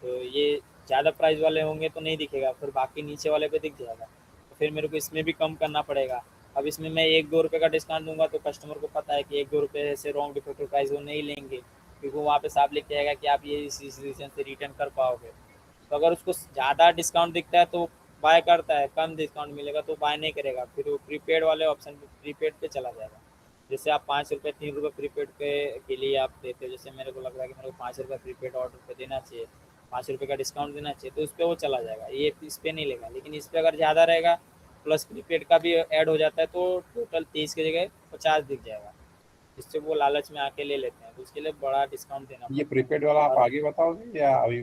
तो ये ज़्यादा प्राइस वाले होंगे तो नहीं दिखेगा, फिर बाकी नीचे वाले पे दिख जाएगा, तो फिर मेरे को इसमें भी कम करना पड़ेगा। अब इसमें मैं 1-2 रुपये का डिस्काउंट दूंगा तो कस्टमर को पता है कि 1-2 रुपये से रॉन्ग डिफेक्टिव प्राइस वो नहीं लेंगे, क्योंकि वहाँ पे साफ लिख के आएगा कि आप ये इस रीज़न से रिटर्न कर पाओगे। तो अगर उसको ज़्यादा डिस्काउंट दिखता है तो बाय करता है, कम डिस्काउंट मिलेगा तो बाय नहीं करेगा, फिर वो प्रीपेड वाले ऑप्शन पे, प्रीपेड पे चला जाएगा। जैसे आप 5 रुपये 3 रुपये प्रीपेड के लिए आप देते हो, जैसे मेरे को लग रहा है कि मेरे को 5 रुपये प्रीपेड ऑर्डर पे देना चाहिए, 5 रुपये का डिस्काउंट देना चाहिए, तो उस पर वो चला जाएगा, ये इस पर नहीं लेगा। लेकिन इस पर अगर ज़्यादा रहेगा प्लस प्रीपेड का भी ऐड हो जाता है, तो टोटल 30 की जगह 50 दिख जाएगा, जिससे वो लालच में आके ले लेते हैं, तो उसके लिए बड़ा डिस्काउंट देना ये पड़ता है। प्रीपेड वाला आप और आगे बताओगे या अभी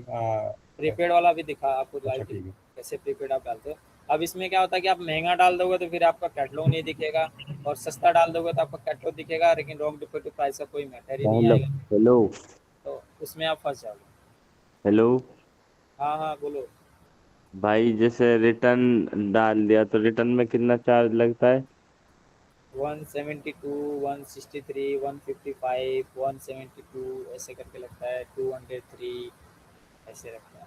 प्रीपेड वाला भी दिखा आपको अच्छा लाइव, ठीक है। कैसे प्रीपेड आप डालते हो। अब इसमें क्या होता है कि आप महंगा डाल दोगे तो फिर आपका कैटलॉग नहीं दिखेगा, और सस्ता डाल दोगे तो आपका कैटलॉग दिखेगा, लेकिन रॉन्ग डिफेक्टिव प्राइस का कोई मैटर ही नहीं हेलो आएगा, हेलो तो उसमें आप फंस जाओगे। हेलो हाँ हाँ, बोलो। भाई, जैसे रिटर्न डाल दिया तो रिटर्न में कितना चार्ज लगता है? 172, 163, 155, 172 ऐसे करके लगता है, 203 ऐसे लगता है।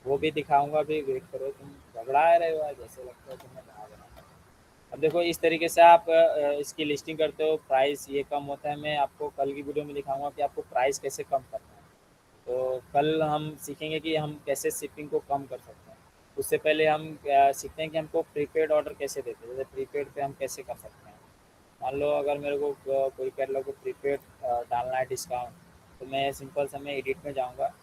वो भी दिखाऊंगा, भी वेट करो, तुम घबरा रहे हो आज, ऐसे लगता है तुम्हें भाग रहा है। अब देखो इस तरीके से आप इसकी लिस्टिंग करते हो, प्राइस ये कम होता है। मैं आपको कल की वीडियो में दिखाऊंगा कि आपको प्राइस कैसे कम करना है, तो कल हम सीखेंगे कि हम कैसे शिपिंग को कम कर सकते हैं। उससे पहले हम सीखते हैं कि हमको प्रीपेड ऑर्डर कैसे देते हैं, जैसे प्रीपेड पे हम कैसे कर सकते हैं। मान लो अगर मेरे को कोई कैटलॉग को प्रीपेड डालना है डिस्काउंट, तो मैं सिंपल से मैं एडिट में जाऊँगा,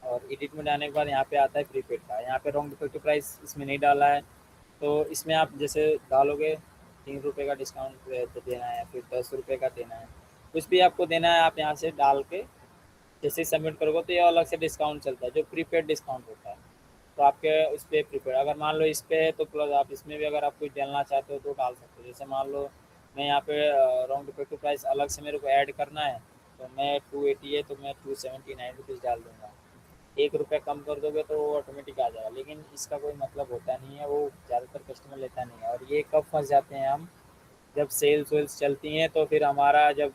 और एडिट में जाने के बाद यहाँ पे आता है प्रीपेड का, यहाँ पे रॉन्ग डिफेक्टिव प्राइस इसमें नहीं डाला है, तो इसमें आप जैसे डालोगे 3 रुपये का डिस्काउंट देना है, फिर 10 रुपये का देना है, कुछ भी आपको देना है आप यहाँ से डाल के जैसे सबमिट करोगे तो ये अलग से डिस्काउंट चलता है, जो प्रीपेड डिस्काउंट होता है। तो आपके उस पे प्रीपेड, अगर मान लो इस पे है तो प्लस आप इसमें भी अगर आप कुछ डालना चाहते हो तो डाल सकते हो। जैसे मान लो मैं यहाँ पे राउंड इफेक्टिव प्राइस अलग से मेरे को ऐड करना है, तो मैं 280 है तो मैं 279 रुपीज़ डाल दूंगा। 1 रुपया कम कर दोगे तो वो ऑटोमेटिक आ जाएगा, लेकिन इसका कोई मतलब होता नहीं है, वो ज़्यादातर कस्टमर लेता नहीं है। और ये कब फंस जाते हैं हम, जब सेल्स वेल्स चलती हैं तो फिर हमारा जब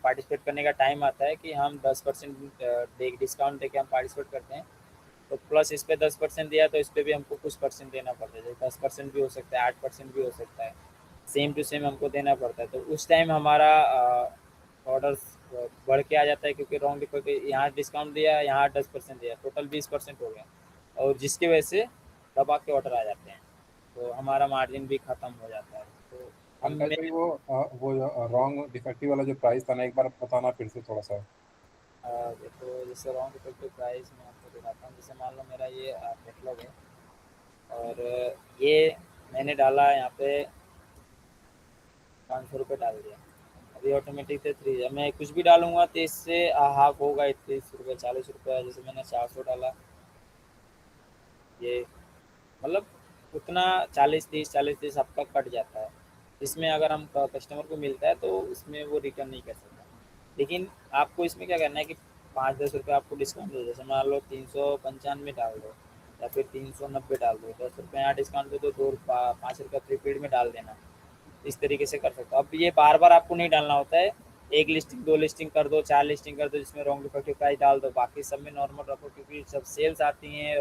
पार्टिसिपेट करने का टाइम आता है कि हम 10% डिस्काउंट दे के हम पार्टिसिपेट करते हैं, तो प्लस इस पे 10% दिया तो इस पे भी हमको कुछ परसेंट देना पड़ता है। जैसे 10% भी हो सकता है, 8% भी हो सकता है, सेम टू सेम हमको देना पड़ता है। तो उस टाइम हमारा ऑर्डर बढ़ के आ जाता है, क्योंकि रॉन्ग डिपो यहाँ डिस्काउंट दिया, यहाँ 10% दिया, टोटल 20% हो गया, और जिसकी वजह से दबा के ऑर्डर आ जाते हैं, तो हमारा मार्जिन भी ख़त्म हो जाता है। तो हम पंकज मैं भाई वो रॉन्ग डिफेक्टिव वाला जो प्राइस था ना, एक बार बताना फिर से थोड़ा सा। देखो, जैसे रॉन्ग इफेक्टिव प्राइस मैं आपको दिखाता हूँ। जैसे मान लो मेरा ये कैटलॉग है, और ये मैंने डाला यहाँ पे 500 रुपये डाल दिया। अभी ऑटोमेटिक से 3, अब मैं कुछ भी डालूंगा तो इससे हाफ होगा, 30 रुपये 40 रुपये। जैसे मैंने 400 डाला, ये मतलब उतना 40 30 आपका कट जाता है। इसमें अगर हम कस्टमर को मिलता है तो इसमें वो रिटर्न नहीं कर सकता। लेकिन आपको इसमें क्या करना है कि 5-10 रुपये आपको डिस्काउंट दो। जैसे मान लो 395 डाल दो, या फिर 390 डाल दो, 10 रुपये यहाँ डिस्काउंट दे दो, 5 रुपये प्रीपेड में डाल देना। इस तरीके से कर सकते हो। अब ये बार बार आपको नहीं डालना होता है, एक लिस्टिंग 2 लिस्टिंग कर दो, 4 लिस्टिंग कर दो, जिसमें रॉन्ग डिफेक्टिव प्राइस डाल दो, बाकी सब में नॉर्मल रखो, क्योंकि सब सेल्स आती हैं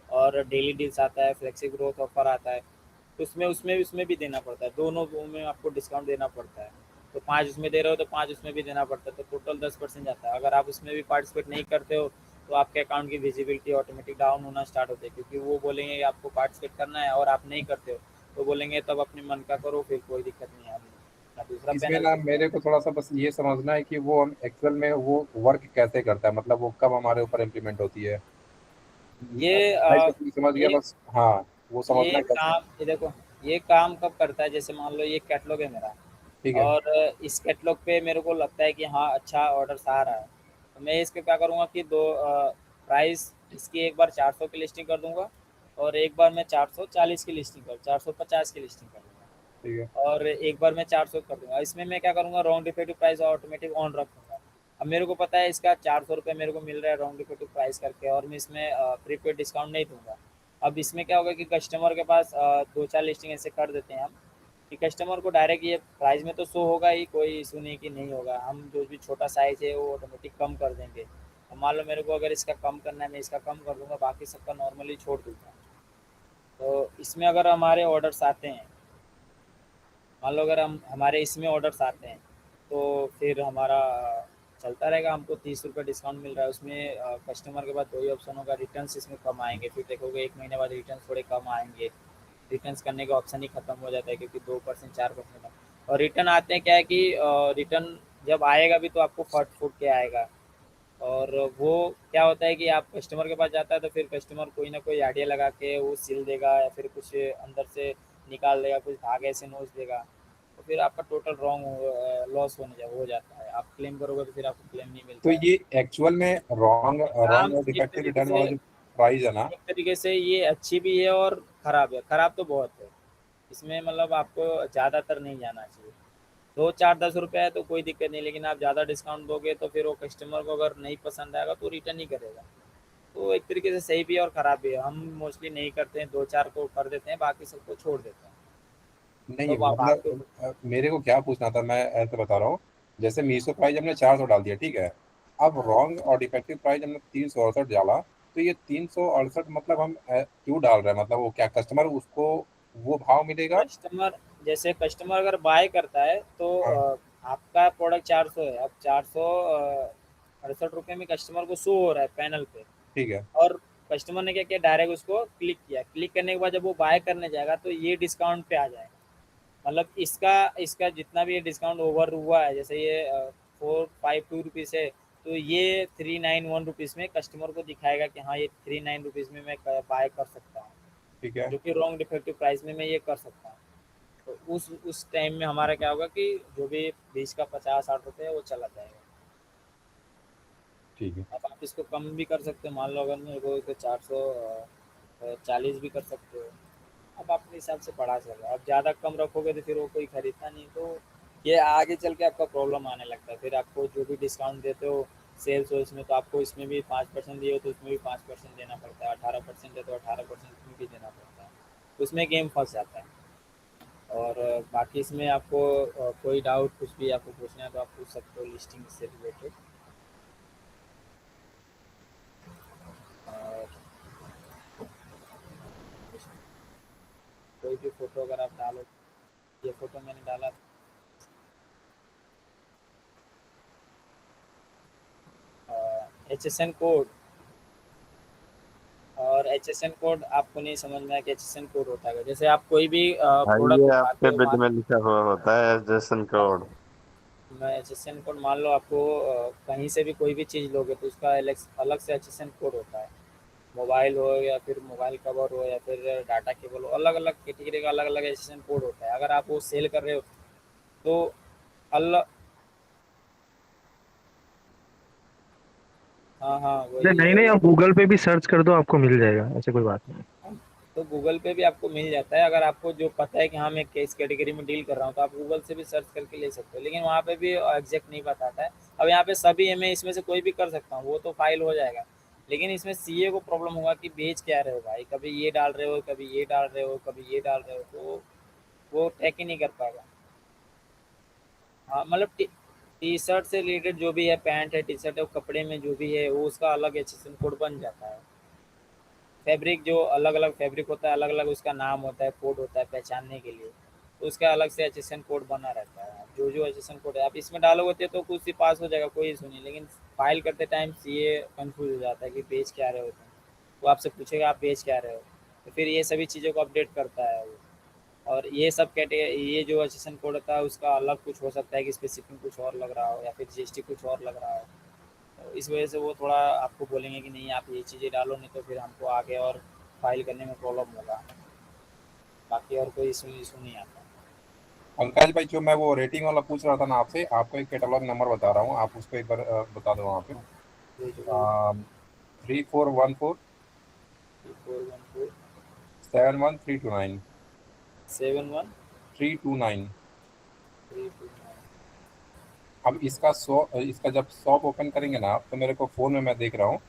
और डेली डील्स आता है, फ्लेक्सी ग्रोथ ऑफर आता है, तो उसमें भी देना पड़ता है, दोनों में आपको डिस्काउंट देना पड़ता है। तो 5 उसमें दे रहे हो तो 5 उसमें भी देना पड़ता है, तो टोटल 10% जाता है। अगर आप उसमें भी पार्टिसिपेट नहीं करते हो तो आपके अकाउंट की विजिबिलिटी ऑटोमेटिक डाउन होना स्टार्ट होती है, क्योंकि वो बोलेंगे कि आपको पार्टिसिपेट करना है और आप नहीं करते हो, तो बोलेंगे तब अपने मन का करो, फिर कोई दिक्कत नहीं है, ना दूसरा इसमें पैनल ना खुलता मेरे है। को थोड़ा सा बस ये समझना है कि वो हम एक्चुअल में वो वर्क कैसे करता है, मतलब वो कब हमारे ऊपर इम्प्लीमेंट होती है। ये प्राइस तो मैं समझ गया ये बस, हाँ वो समझना ये है कैसे। काम, ये देखो, ये काम कब करता है। जैसे मान लो ये कैटलॉग है मेरा, ठीक है। और इस कैटलॉग पे मेरे को लगता है कि हाँ अच्छा ऑर्डर्स आ रहा है, तो मैं इसके क्या करूँगा कि दो प्राइस इसकी एक बार 400 की लिस्टिंग कर दूंगा, और एक बार मैं 440 की लिस्टिंग 450 की लिस्टिंग कर दूंगा, ठीक है। और एक बार मैं 400 कर दूंगा। इसमें मैं क्या करूँगा, wrong defective price automatic on रखूँगा। अब मेरे को पता है इसका 400 रुपये मेरे को मिल रहा है रॉन्ग डिफेक्टिव प्राइस करके, और मैं इसमें प्रीपेड डिस्काउंट नहीं दूंगा। अब इसमें क्या होगा कि कस्टमर के पास 2-4 लिस्टिंग ऐसे कर देते हैं हम, कि कस्टमर को डायरेक्ट ये प्राइस में तो शो होगा ही, कोई इशू नहीं कि नहीं होगा, हम जो भी छोटा साइज़ है वो ऑटोमेटिक कम कर देंगे। अब मान लो मेरे को अगर इसका कम करना है, मैं इसका कम कर दूंगा, बाकी सबका नॉर्मली छोड़ दूंगा। तो इसमें अगर हमारे ऑर्डर्स आते हैं, मान लो अगर हम हमारे इसमें ऑर्डर्स आते हैं, तो फिर हमारा चलता रहेगा, हमको 30 रुपये डिस्काउंट मिल रहा है उसमें। कस्टमर के पास दो ही ऑप्शन होगा, रिटर्न्स इसमें कम आएंगे, फिर देखोगे 1 महीने बाद रिटर्न्स थोड़े कम आएंगे। रिटर्न्स करने का ऑप्शन ही खत्म हो जाता है, क्योंकि 2% 4%। और रिटर्न आते हैं क्या है कि रिटर्न जब आएगा भी तो आपको फट फूट के आएगा, और वो क्या होता है कि आप कस्टमर के पास जाता है तो फिर कस्टमर कोई ना कोई आइडिया लगा के वो सिल देगा, या फिर कुछ अंदर से निकाल देगा, कुछ धागे से नोच देगा, तो फिर आपका टोटल रॉन्ग लॉस हो जाता है। आप क्लेम करोगे तो फिर आपको क्लेम नहीं तो मिलता है। ये एक्चुअल में रॉन्ग काम रॉन्ग और एक डिफेक्टिव तरीके रिटर्न से वाला जो प्राइस है ना। एक तरीके से ये अच्छी भी है और ख़राब है। ख़राब तो बहुत है, इसमें मतलब आपको ज़्यादातर नहीं जाना चाहिए। 2 4 10 रुपये है तो कोई दिक्कत नहीं, लेकिन आप ज़्यादा डिस्काउंट दोगे तो फिर वो कस्टमर को अगर नहीं पसंद आएगा तो रिटर्न ही करेगा। तो एक तरीके से सही भी है और ख़राब भी है। हम मोस्टली नहीं करते हैं, 2 4 को कर देते हैं, बाकी सबको छोड़ देते हैं। नहीं तो आप आपके मतलब मेरे को क्या पूछना था, मैं ऐसे बता रहा हूँ। जैसे मीशो प्राइस हमने 400 डाल दिया, ठीक है। अब रॉन्ग और डिफेक्टिव प्राइस हमने 368 डाला, तो ये 368 मतलब हम क्यों डाल रहे हैं, मतलब वो क्या कस्टमर उसको वो भाव मिलेगा। कस्टमर, जैसे कस्टमर अगर बाय करता है तो हाँ। आपका प्रोडक्ट 400 है, अब 468 रुपये में कस्टमर को शो हो रहा है पैनल पे, ठीक है। और कस्टमर ने क्या किया, डायरेक्ट उसको क्लिक किया, क्लिक करने के बाद जब वो बाय करने जाएगा तो ये डिस्काउंट पे आ जाएगा। मतलब इसका इसका जितना भी ये डिस्काउंट ओवर हुआ है, जैसे ये 452 रुपीज़ है, तो ये 391 रुपीज़ में कस्टमर को दिखाएगा कि हाँ ये 39 रुपीज़ में मैं बाय कर सकता हूँ, ठीक है। जो कि रॉन्ग डिफेक्टिव प्राइस में मैं ये कर सकता हूँ। तो उस टाइम में हमारा क्या होगा कि जो भी 20 का 50 60 रुपये है वो चला जाएगा। ठीक है। अब आप इसको कम भी कर सकते हो, मान लो अगर मेरे को तो 440 भी कर सकते हो। अब अपने हिसाब से बढ़ा चलो, अब ज़्यादा कम रखोगे तो फिर वो कोई खरीदता नहीं, तो ये आगे चल के आपका प्रॉब्लम आने लगता है। फिर आपको जो भी डिस्काउंट देते हो सेल्स हो इसमें, तो आपको इसमें भी 5% दिए हो तो उसमें भी 5% देना पड़ता है, 18% है तो 18% इसमें भी देना पड़ता है, उसमें गेम फंस जाता है। और बाकी इसमें आपको कोई डाउट कुछ भी आपको पूछना है तो आप पूछ सकते हो लिस्टिंग से रिलेटेड। और कोई भी फ़ोटो अगर आप डालो, ये फ़ोटो मैंने डाला HSN कोड, और HSN कोड आपको नहीं समझ में आया कि HSN कोड होता है, जैसे आप कोई भी भाई प्रोडक्ट ये उठाते आपके हो बिल में लिखा हुआ होता है एसजेसन कोड। मैं HSN कोड मान लो आपको कहीं से भी कोई भी चीज़ लोगे तो उसका अलग अलग से HSN कोड होता है। मोबाइल हो या फिर मोबाइल कवर हो या फिर डाटा केबल हो, अलग अलग कैटेगरी का अलग अलग HSN कोड होता है। अगर आप वो सेल कर रहे हो तो अलग, हाँ हाँ अरे वही नहीं नहीं, वही। आप गूगल पे भी सर्च कर दो, आपको मिल जाएगा, ऐसे कोई बात नहीं। तो गूगल पे भी आपको मिल जाता है, अगर आपको जो पता है कि हाँ मैं किस कैटेगरी में डील कर रहा हूँ तो आप गूगल से भी सर्च करके ले सकते हो, लेकिन वहाँ पे भी एग्जैक्ट नहीं बताता है। अब यहाँ पे सभी है, मैं इसमें से कोई भी कर सकता हूँ, वो तो फाइल हो जाएगा, लेकिन इसमें सीए को प्रॉब्लम होगा कि बेच क्या रहे हो भाई, कभी ये डाल रहे हो, कभी ये डाल रहे हो, कभी ये डाल रहे हो, तो वो ट्रैक ही नहीं कर पाएगा। हाँ मतलब टी शर्ट से रिलेटेड जो भी है, पैंट है, टी शर्ट है, वो कपड़े में जो भी है वो उसका अलग HSN कोड बन जाता है। फैब्रिक जो अलग अलग फैब्रिक होता है, अलग अलग उसका नाम होता है, कोड होता है पहचानने के लिए, तो उसका अलग से HSN कोड बना रहता है। जो जो HSN कोड है आप इसमें डालोगे तो कुछ ही पास हो जाएगा, कोई इशू नहीं, लेकिन फाइल करते टाइम सीए कंफ्यूज हो जाता है कि बेच क्या रहे हो तुम, वो आपसे पूछेगा आप बेच क्या रहे हो, तो फिर ये सभी चीज़ों को अपडेट करता है वो। और ये सब कैटेगरी, ये जो HSN कोड होता है उसका अलग कुछ हो सकता है कि इस पे शिपिंग कुछ और लग रहा हो या फिर GST कुछ और लग रहा हो, तो इस वजह से वो थोड़ा आपको बोलेंगे कि नहीं आप ये चीज़ें डालो, नहीं तो फिर हमको आगे और फाइल करने में प्रॉब्लम होगा। बाकी और कोई इशू इशू नहीं आता। पंकज भाई, जो मैं वो रेटिंग वाला पूछ रहा था ना आपसे, आपको एक कैटलॉग नंबर बता रहा हूँ, आप उसको एक बार बता दो वहाँ पे। ये जो 3414 414 71329 71 329। 329। अब इसका जब शॉप ओपन करेंगे ना आप, तो मेरे को फोन में मैं देख रहा हूँ,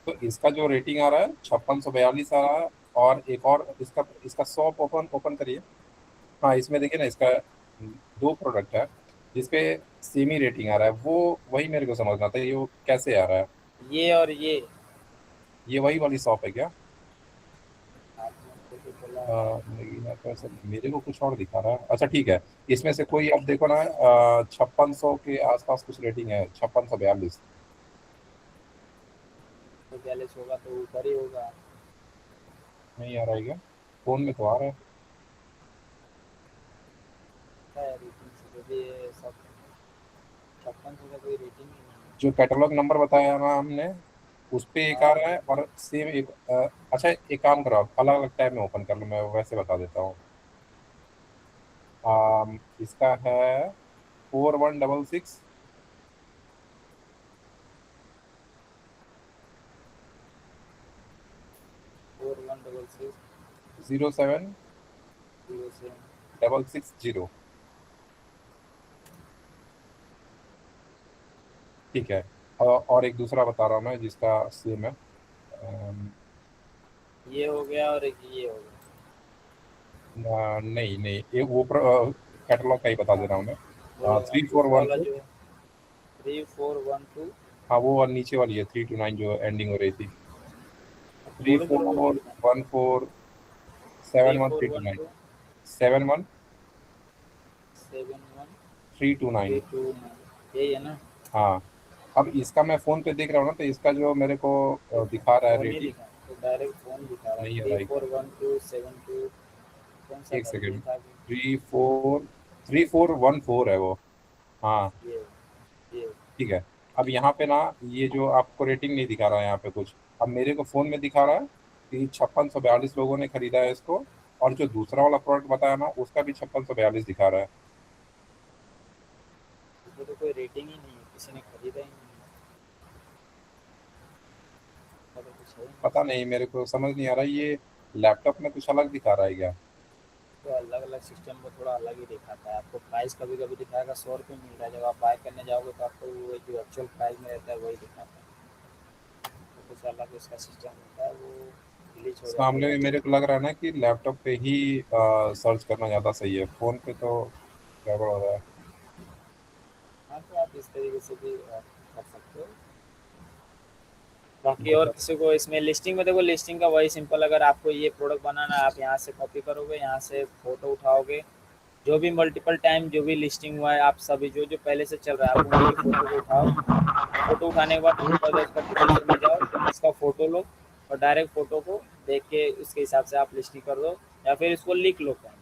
तो इसका जो रेटिंग आ रहा है 5642 आ रहा है। और एक और इसका इसका शॉप ओपन ओपन करिए। हाँ, इसमें देखिए ना, इसका दो प्रोडक्ट है जिसपे सेमी रेटिंग आ रहा है, वो वही मेरे को समझना था, ये वो कैसे आ रहा है। ये और ये वही वाली शॉप है क्या? आपने तो बोला। नहीं ना, तो ऐसा मेरे को कुछ और दिखा रहा है। अच्छा ठीक है, इसमें से कोई आप देखो ना, 5600 के आसपास कुछ रेटिंग है, 5642। तो 42 होगा तो ऊपर ही होगा। नहीं आ रहा है क्या? फोन में तो आ रहा है। है रेटिंग से जो भी है सब, 56 का कोई रेटिंग ही नहीं है। जो कैटलॉग नंबर बताया ना हमने, उस पे एक आ हाँ रहा है, और सेम एक अच्छा, एक काम करो आप अलग अलग टैब में ओपन कर लो, मैं वैसे बता देता हूँ। इसका है 4166 4166 07 07। 660। ठीक है। और एक दूसरा बता रहा हूँ मैं जिसका सेम है। ये हो गया और एक ये हो गया। नहीं नहीं, ये वो कैटलॉग का ही बता दे हाँ रहा हूँ मैं। वो थ्री फोर दूसरा वन वाला फोर जो है 3412। हाँ, वो और नीचे वाली है 329 जो एंडिंग हो रही थी। थ्री बोलो बोलो फोर बोलो। One four three seven one four three two one nine two 71 7 1 329। 3 2 9, यही है ना? हाँ। अब इसका मैं फोन पे देख रहा हूँ ना, तो इसका जो मेरे को दिखा रहा है फोन ही रेटिंग। दिखा, तो डायरेक्ट फोन दिखा रहा है नहीं आ रहा थ्री है क्या? Four one two seven two कौन सा एक था ये सेकेंड। था कि 3414 है वो। हाँ। ये ये ठीक है। अब यहाँ पे ना, ये जो आपको रेटिंग नहीं दिखा रहा है यहाँ पे कुछ, अब मेरे को फोन में दिखा रहा है कि 5642 लोगों ने खरीदा है इसको। और जो दूसरा वाला प्रोडक्ट बताया ना, उसका भी 5642 दिखा रहा है। इसमें तो कोई रेटिंग ही नहीं है, किसी ने खरीदा ही नहीं है। तो कुछ है ही नहीं। पता नहीं, मेरे को समझ नहीं आ रहा, ये लैपटॉप में कुछ अलग दिखा रहा है क्या? तो अलग अलग सिस्टम को थोड़ा अलग ही दिखाता है आपको। प्राइस कभी कभी दिखाएगा 100 रुपये मिल रहा है, जब आप बाय करने जाओगे तो आपको वो जो एक्चुअल प्राइस में रहता है वही दिखाता है। तो कुछ अलग इसका सिस्टम होता है, वो डिलीट हो इस जाती मामले है। में मेरे को लग रहा है ना कि लैपटॉप पे ही सर्च करना ज़्यादा सही है, फ़ोन पे तो गड़बड़ हो रहा है। हाँ, तो आप इस तरीके से भी कर सकते हो। बाकी और किसी को इसमें लिस्टिंग में देखो, लिस्टिंग का वही सिंपल, अगर आपको ये प्रोडक्ट बनाना है आप यहाँ से कॉपी करोगे, यहाँ से फ़ोटो उठाओगे, जो भी मल्टीपल टाइम जो भी लिस्टिंग हुआ है आप सभी जो जो पहले से चल रहा है आप उन्हीं की फ़ोटो को उठाओ। फ़ोटो उठाने के बाद ऊपर जो उसका ब्राउज़र में जाओ, उसका फ़ोटो लो और डायरेक्ट फ़ोटो को देख के उसके हिसाब से आप लिस्टिंग कर दो, या फिर इसको लिख लो कहीं,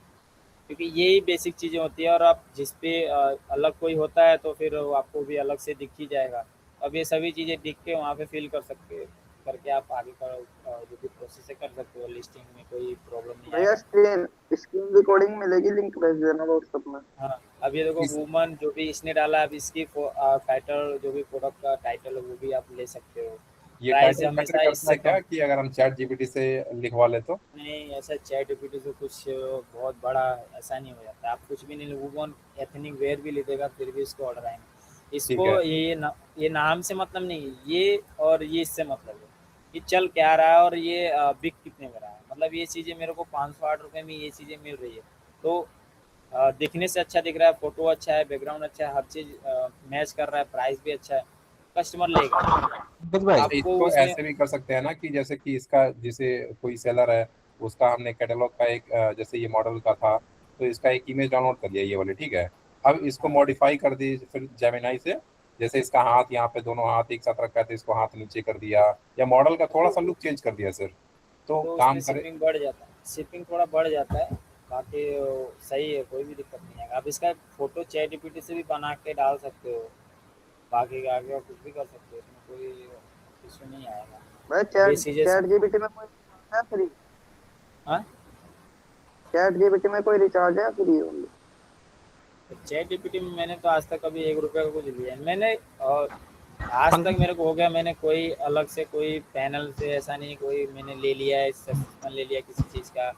क्योंकि यही बेसिक चीज़ें होती है। और आप जिस पे अलग कोई होता है तो फिर वो आपको भी अलग से दिख ही जाएगा। अब ये सभी चीज़ें दिख के वहाँ पे फिल कर सकते हो, करके आप आगे का जो भी प्रोसेस है कर सकते हो। लिस्टिंग में कोई प्रॉब्लम नहीं भैया आएगा। स्क्रीन स्क्रीन रिकॉर्डिंग मिलेगी, लिंक भेज देना व्हाट्सएप में। हाँ, अब ये देखो इस वुमन जो भी इसने डाला है, अब इसकी टाइटल जो भी प्रोडक्ट का टाइटल है वो भी आप ले सकते हो। ये प्राइस टाइटल मैटर हमेशा करता इससे है क्या कम। कि अगर हम चैट जीपीटी से लिखवा ले तो? नहीं, ऐसा चैट जीपीटी से कुछ बहुत बड़ा ऐसा नहीं हो जाता। आप कुछ भी नहीं, वुमन एथनिक वेयर भी लिखेगा फिर भी इसको ऑर्डर आएंगे। ठीक इसको है। ये नाम से मतलब नहीं है, ये और ये इससे मतलब है कि चल क्या रहा है और ये बिक कितने में रहा है। मतलब ये चीज़ें मेरे को 508 रुपये में ये चीज़ें मिल रही है, तो दिखने से अच्छा दिख रहा है, फ़ोटो अच्छा है, बैकग्राउंड अच्छा है, हर चीज़ मैच कर रहा है, प्राइस भी अच्छा है, कस्टमर लेगा। अच्छा, आपको इसको उसमें ऐसे भी कर सकते हैं ना कि जैसे कि इसका जैसे कोई सेलर है, उसका हमने कैटलॉग का एक जैसे ये मॉडल का था, तो इसका एक इमेज डाउनलोड कर लिया ये वाले, ठीक है। अब इसको हाँ, मॉडिफाई कर दी फिर जेमिनाई से, जैसे इसका हाथ यहाँ पे दोनों हाथ एक साथ रखा है तो इसको हाथ नीचे कर दिया, या मॉडल का थोड़ा तो सा लुक चेंज कर दिया सर, तो तो उसमें काम करे। शिपिंग बढ़ जाता है, शिपिंग थोड़ा बढ़ जाता है। बाकी सही है, कोई भी दिक्कत नहीं है। आप इसका फ़ोटो चैट जीपीटी से भी बना के डाल सकते हो, बाकी का आगे और कुछ भी कर सकते हो, इसमें कोई इशू नहीं आएगा। भाई अब ये चैट चीज़ें चैट जीपीटी में कोई रिचार्ज है फ्री? हाँ, चैट जीपीटी में कोई रिचार्ज है फ्री ओनली? चैट जीपीटी में मैंने तो आज तक कभी 1 रुपये का कुछ लिया है मैंने। और आज तक मेरे को हो गया, मैंने कोई अलग से कोई पैनल से ऐसा नहीं कोई मैंने ले लिया है, सब्सक्रिप्शन ले लिया किसी चीज़ का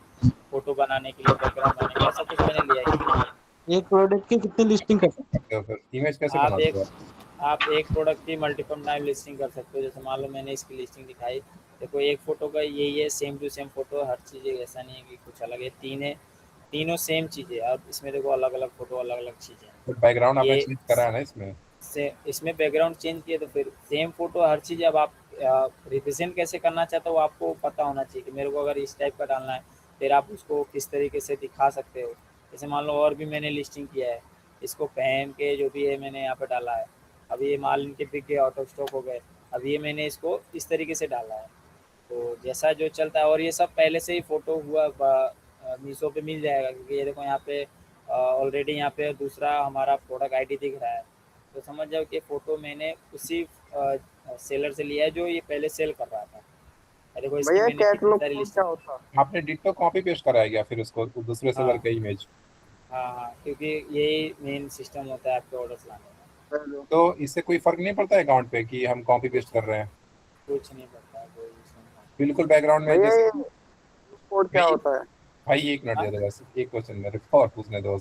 फ़ोटो बनाने के लिए, बैकग्राउंड बनाने के लिए, ऐसा कुछ मैंने लिया ही नहीं। एक प्रोडक्ट की कितनी लिस्टिंग कर सकते तो फिर इमेज कैसे आप बनाते एक हो? आप एक प्रोडक्ट की मल्टीपल टाइम लिस्टिंग कर सकते हो। जैसे मान लो मैंने इसकी लिस्टिंग दिखाई, देखो एक फ़ोटो का यही है, सेम टू सेम फ़ोटो, हर चीज़ है, ऐसा नहीं है कि कुछ अलग है। तीन है, तीनों सेम चीज़ है। अब इसमें देखो अलग अलग फ़ोटो अलग अलग चीज़ें हैं। तो बैकग्राउंड आपने ये चेंज करा है ना इसमें? से इसमें बैकग्राउंड चेंज किए तो फिर सेम फ़ोटो हर चीज़। अब आप रिप्रेजेंट कैसे करना चाहते हो वो आपको पता होना चाहिए कि मेरे को अगर इस टाइप का डालना है, फिर आप उसको किस तरीके से दिखा सकते हो। जैसे मान लो और भी मैंने लिस्टिंग किया है, इसको पहन के जो भी है मैंने यहाँ पे डाला है। अब ये माल इनके बिक गए, आउट ऑफ स्टॉक हो गए, अब ये मैंने इसको इस तरीके से डाला है। तो जैसा जो चलता है, और ये सब पहले से ही फ़ोटो हुआ मीशो पे मिल जाएगा, क्योंकि ये देखो यहाँ पे ऑलरेडी यहाँ पे दूसरा हमारा प्रोडक्ट आईडी दिख रहा है। तो समझ जाओ कि फ़ोटो मैंने उसी सेलर से लिया है जो ये पहले सेल कर रहा था। देखो इसकी भैया मैंने कितनी कैटलॉग सारी कोड क्या लिस्टिंग। होता है? आपने डिट्टो कॉपी पेस्ट कराया गया फिर उसको दूसरे सेलर हाँ, का इमेज? हाँ, हाँ, क्योंकि यही मेन सिस्टम होता है आपके ऑर्डर्स लाने का। हेलो तो इससे कोई फर्क नहीं पड़ता अकाउंट पे कि हम कॉपी पेस्ट कर रहे हैं? कुछ नहीं पड़ता है, कोई इशू नहीं है। बिल्कुल बैकग्राउंड में भैया जैसे ये कोड क्या भाई होता है? भाई एक मिनट हाँ, दे दो, बस एक क्वेश्चन मेरे को और पूछने दो।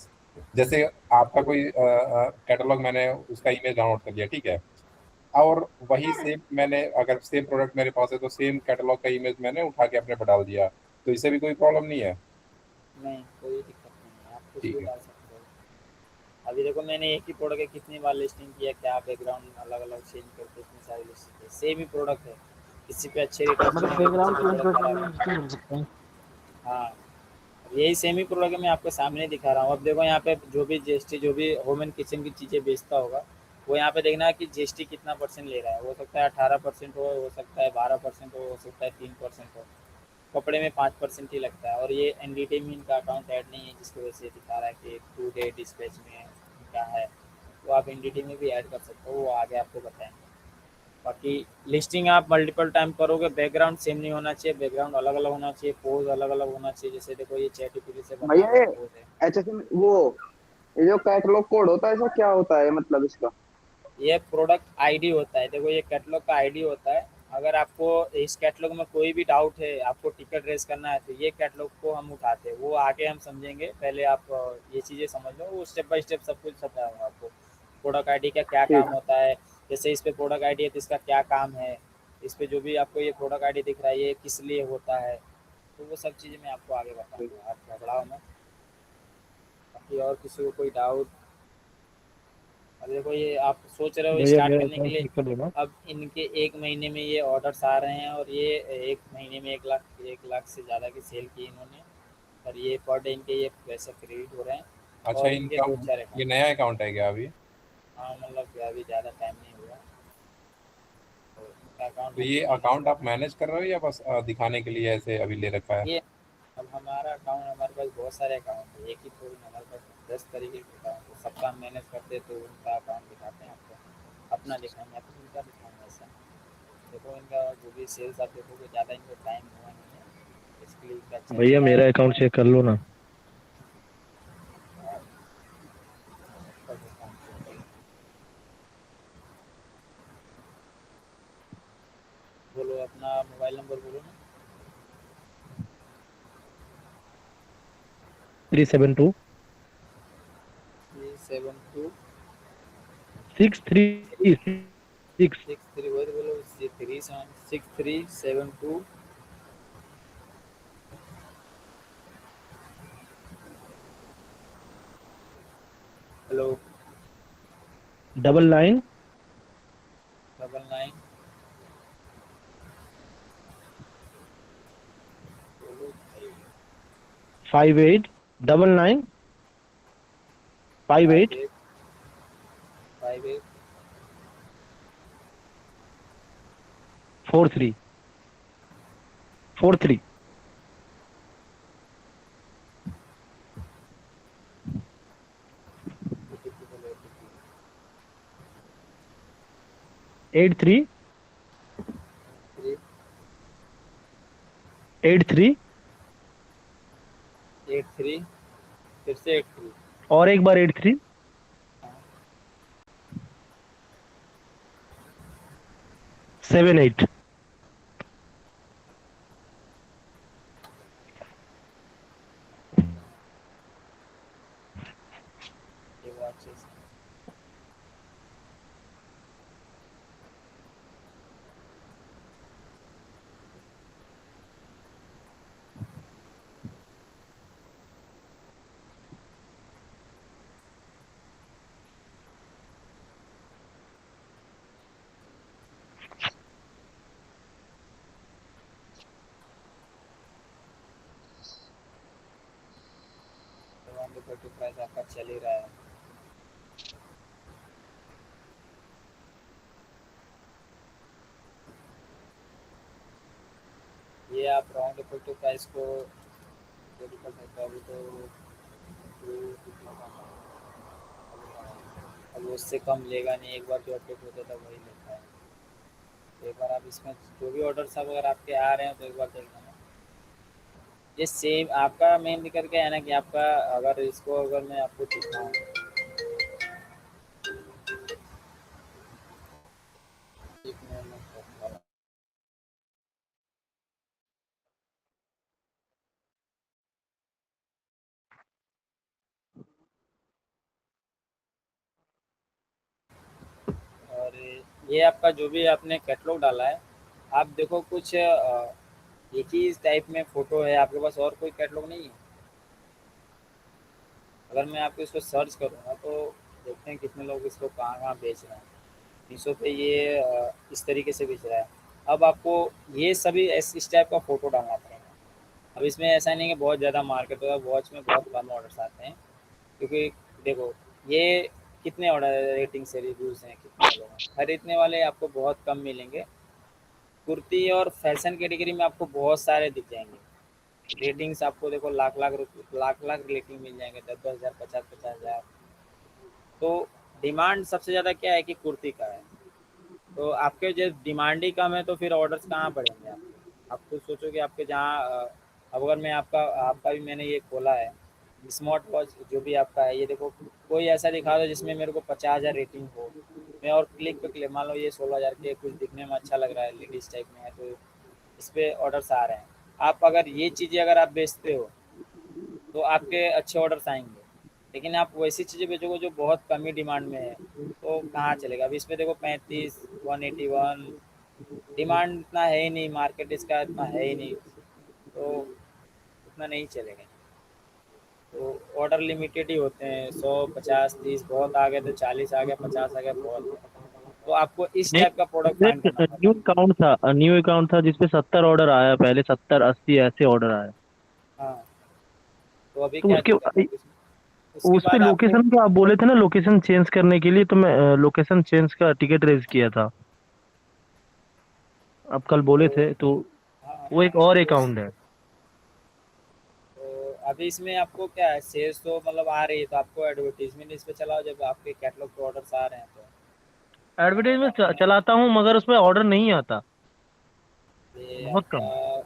जैसे आपका कोई कैटलॉग मैंने उसका इमेज डाउनलोड कर लिया, ठीक है, और वही सेम मैंने अगर सेम प्रोडक्ट मेरे पास है तो सेम कैटलॉग का इमेज मैंने उठा के अपने पर डाल दिया, तो इससे भी कोई प्रॉब्लम नहीं है? नहीं, कोई दिक्कत नहीं है, आप कुछ ठीक भी है। डाल सकते हो। अभी देखो मैंने एक ही प्रोडक्ट है, कितनी बार लिस्टिंग किया, क्या बैकग्राउंड अलग अलग चेंज करके इतनी सारी लिस्टिंग की, सेम ही प्रोडक्ट है। किसी पे अच्छे रिटर्न मतलब मिलेंगे, किसी बैकग्राउंड पे चेंज थोड़ा करके खराब भी है। लिस्टिंग कर सकते हैं। हाँ, अब यही सेम ही प्रोडक्ट है, मैं आपके सामने दिखा रहा हूँ। अब देखो यहाँ पे जो भी जीएसटी, जो भी होम एंड किचन की चीज़ें बेचता होगा, वो यहाँ पे देखना है कि जीएसटी कितना परसेंट ले रहा है। हो सकता है 18% हो सकता है 12% हो सकता है 3% हो। कपड़े में 5% ही लगता है। और ये एनडीटी में इनका अकाउंट ऐड नहीं है, जिसकी वजह से दिखा रहा है कि टू डे डिस्पैच में इनका है। तो आप एनडीटी में भी ऐड कर सकते हो, वो आगे आपको बताएंगे। बाकी लिस्टिंग आप मल्टीपल टाइम करोगे, बैकग्राउंड सेम नहीं होना चाहिए, बैकग्राउंड अलग अलग होना चाहिए, पोज अलग अलग होना चाहिए। जैसे देखो ये चैट जीपीटी से बनाया भैया हुआ ये पोज है। HSM वो ये जो कैटलॉग कोड होता है इसका क्या होता है मतलब इसका? ये प्रोडक्ट आईडी होता है, देखो ये कैटलॉग का आईडी होता है। अगर आपको इस कैटलॉग में कोई भी डाउट है, आपको टिकट रेस करना है, तो ये कैटलॉग को हम उठाते हैं, वो आगे हम समझेंगे। पहले आप ये चीज़ें समझ लो, वो स्टेप बाय स्टेप सब कुछ समझाऊंगा आपको। प्रोडक्ट आईडी का क्या काम होता है, जैसे इस पे प्रोडक्ट आईडी है तो इसका क्या काम है, इस पे जो भी आपको ये प्रोडक्ट आईडी दिख रहा है ये किस लिए होता है, तो वो सब चीज़ें मैं आपको आगे बताऊंगा। आप घबराओ मत। बाकी और किसी को कोई डाउट? अब देखो ये आप सोच रहे हो भैया स्टार्ट मेरा करने के अकाउंट लिए, चेक कर लेना। अब इनके 1 महीने में ये ऑर्डर्स आ रहे हैं और ये 1 महीने में 1 लाख से ज़्यादा की सेल की इन्होंने, और ये पर डे इनके ये पैसे क्रेडिट हो रहे हैं। अच्छा, और इनके इनका 2-4 ये अकाउंट। नया अकाउंट है क्या अभी? हाँ मतलब कि अभी ज़्यादा टाइम नहीं हुआ, तो इनका अकाउंट तो हम ये 6 महीने अकाउंट से। आप मैनेज कर रहे हो या बस दिखाने के लिए ऐसे अभी ले रखा है? ये अब हमारा अकाउंट, हमारे पास बहुत सारे अकाउंट है, एक ही थोड़ी ना, हमारे पास 10 तरीके के अकाउंट है, सबका हम मैनेज करते तो उनका अकाउंट दिखाते हैं आपको, अपना दिखाएंगे आपको, उनका दिखाएंगे ऐसा। देखो इनका जो भी सेल्स आप देखोगे, ज़्यादा इनको टाइम हुआ नहीं है, इसके लिए इनका अच्छा भैया चल रहा मेरा अकाउंट चेक कर लो ना। है। बोलो अपना मोबाइल नंबर बोलो ना। 372 372 636। 63, वही तो बोलो, 6372। हेलो। 99 99 बोलो। 58 99 58 58 58 43 43 बोलो। 83 3 83 83, फिर से 83। और एक बार 83 78। ये वो अच्छे से। तो प्राइस आपका चल ही रहा है। ये आप राउंड इफेक्टिव प्राइस को जो भी कर सकते हो, अभी तो अब उससे कम लेगा नहीं, एक बार जो अपडेट होता था वही लेता है। तो एक बार आप इसमें जो भी ऑर्डर सब अगर आपके आ रहे हैं तो एक बार देख लेना। ये सेम आपका मेन दिक्कत क्या है ना, कि आपका अगर इसको अगर मैं आपको दिखाऊँ, एक मिनट। और ये आपका जो भी आपने कैटलॉग डाला है, आप देखो कुछ एक ही टाइप में फ़ोटो है आपके पास, और कोई कैटलॉग नहीं है। अगर मैं आपको इसको सर्च करूँगा तो देखते हैं कितने लोग इसको कहाँ-कहाँ बेच रहे हैं। मीशो पे ये इस तरीके से बेच रहा है। अब आपको ये सभी इस टाइप का फ़ोटो डालना पड़ेगा। अब इसमें ऐसा नहीं है कि बहुत ज़्यादा मार्केट होगा, वॉच में बहुत कम ऑर्डर्स आते हैं, क्योंकि देखो ये कितने ऑर्डर रेटिंग से रिव्यूज़ हैं, कितने लोग हैं, खरीदने वाले आपको बहुत कम मिलेंगे। कुर्ती और फैशन कैटेगरी में आपको बहुत सारे दिख जाएंगे। रेटिंग्स आपको देखो लाख-लाख रेटिंग मिल जाएंगे, 10-10 हज़ार, 50-50 हज़ार। तो डिमांड सबसे ज़्यादा क्या है कि कुर्ती का है। तो आपके जब डिमांड ही कम है तो फिर ऑर्डर्स कहाँ बढ़ेंगे आपके? आप खुद सोचो कि आपके जहाँ अब अगर मैं आपका आपका भी मैंने ये खोला है, स्मार्ट वॉच जो भी आपका है, ये देखो कोई ऐसा दिखा दो जिसमें मेरे को 50,000 रेटिंग हो, मैं और क्लिक पे क्लिक, मान लो ये 16,000 के कुछ दिखने में अच्छा लग रहा है, लेडीज टाइप में है, तो इस पे ऑर्डर्स आ रहे हैं। आप अगर ये चीज़ें अगर आप बेचते हो तो आपके अच्छे ऑर्डर्स आएंगे, लेकिन आप वैसी चीज़ें बेचोगे जो बहुत कम ही डिमांड में है, तो कहाँ चलेगा। अभी इस पे देखो 35, 181, डिमांड इतना है ही नहीं, मार्केट इसका इतना है ही नहीं, तो उतना नहीं चलेगा। तो ऑर्डर लिमिटेड ही होते हैं, 100, 50, 30, बहुत आ गए तो 40 आ गया, 50 आ गया, बहुत है। तो आपको इस एक टाइप का प्रोडक्ट फाइंड करना न्यू पड़ता अकाउंट था, न्यू अकाउंट था जिसपे 70 ऑर्डर आया, पहले 70 80 ऐसे ऑर्डर आया। है। हाँ, तो अभी तो क्या उसके दिक्कत है कि उसके उस पे बाद आपको, लोकेशन का आप बोले थे ना, लोकेशन चेंज करने के लिए, तो मैं लोकेशन चेंज का टिकट रेज किया था, आप कल बोले तो थे। तो हाँ, वो एक और तो अकाउंट है। तो अभी इसमें आपको क्या है, सेल्स तो मतलब आ रही है, तो आपको एडवर्टीजमेंट इस पे चलाओ जब आपके कैटलॉग पे ऑर्डर्स आ रहे हैं, तो एडवर्टाइजमेंट अपने चलाता हूँ मगर उसमें ऑर्डर नहीं आता, ये बहुत आपका कम।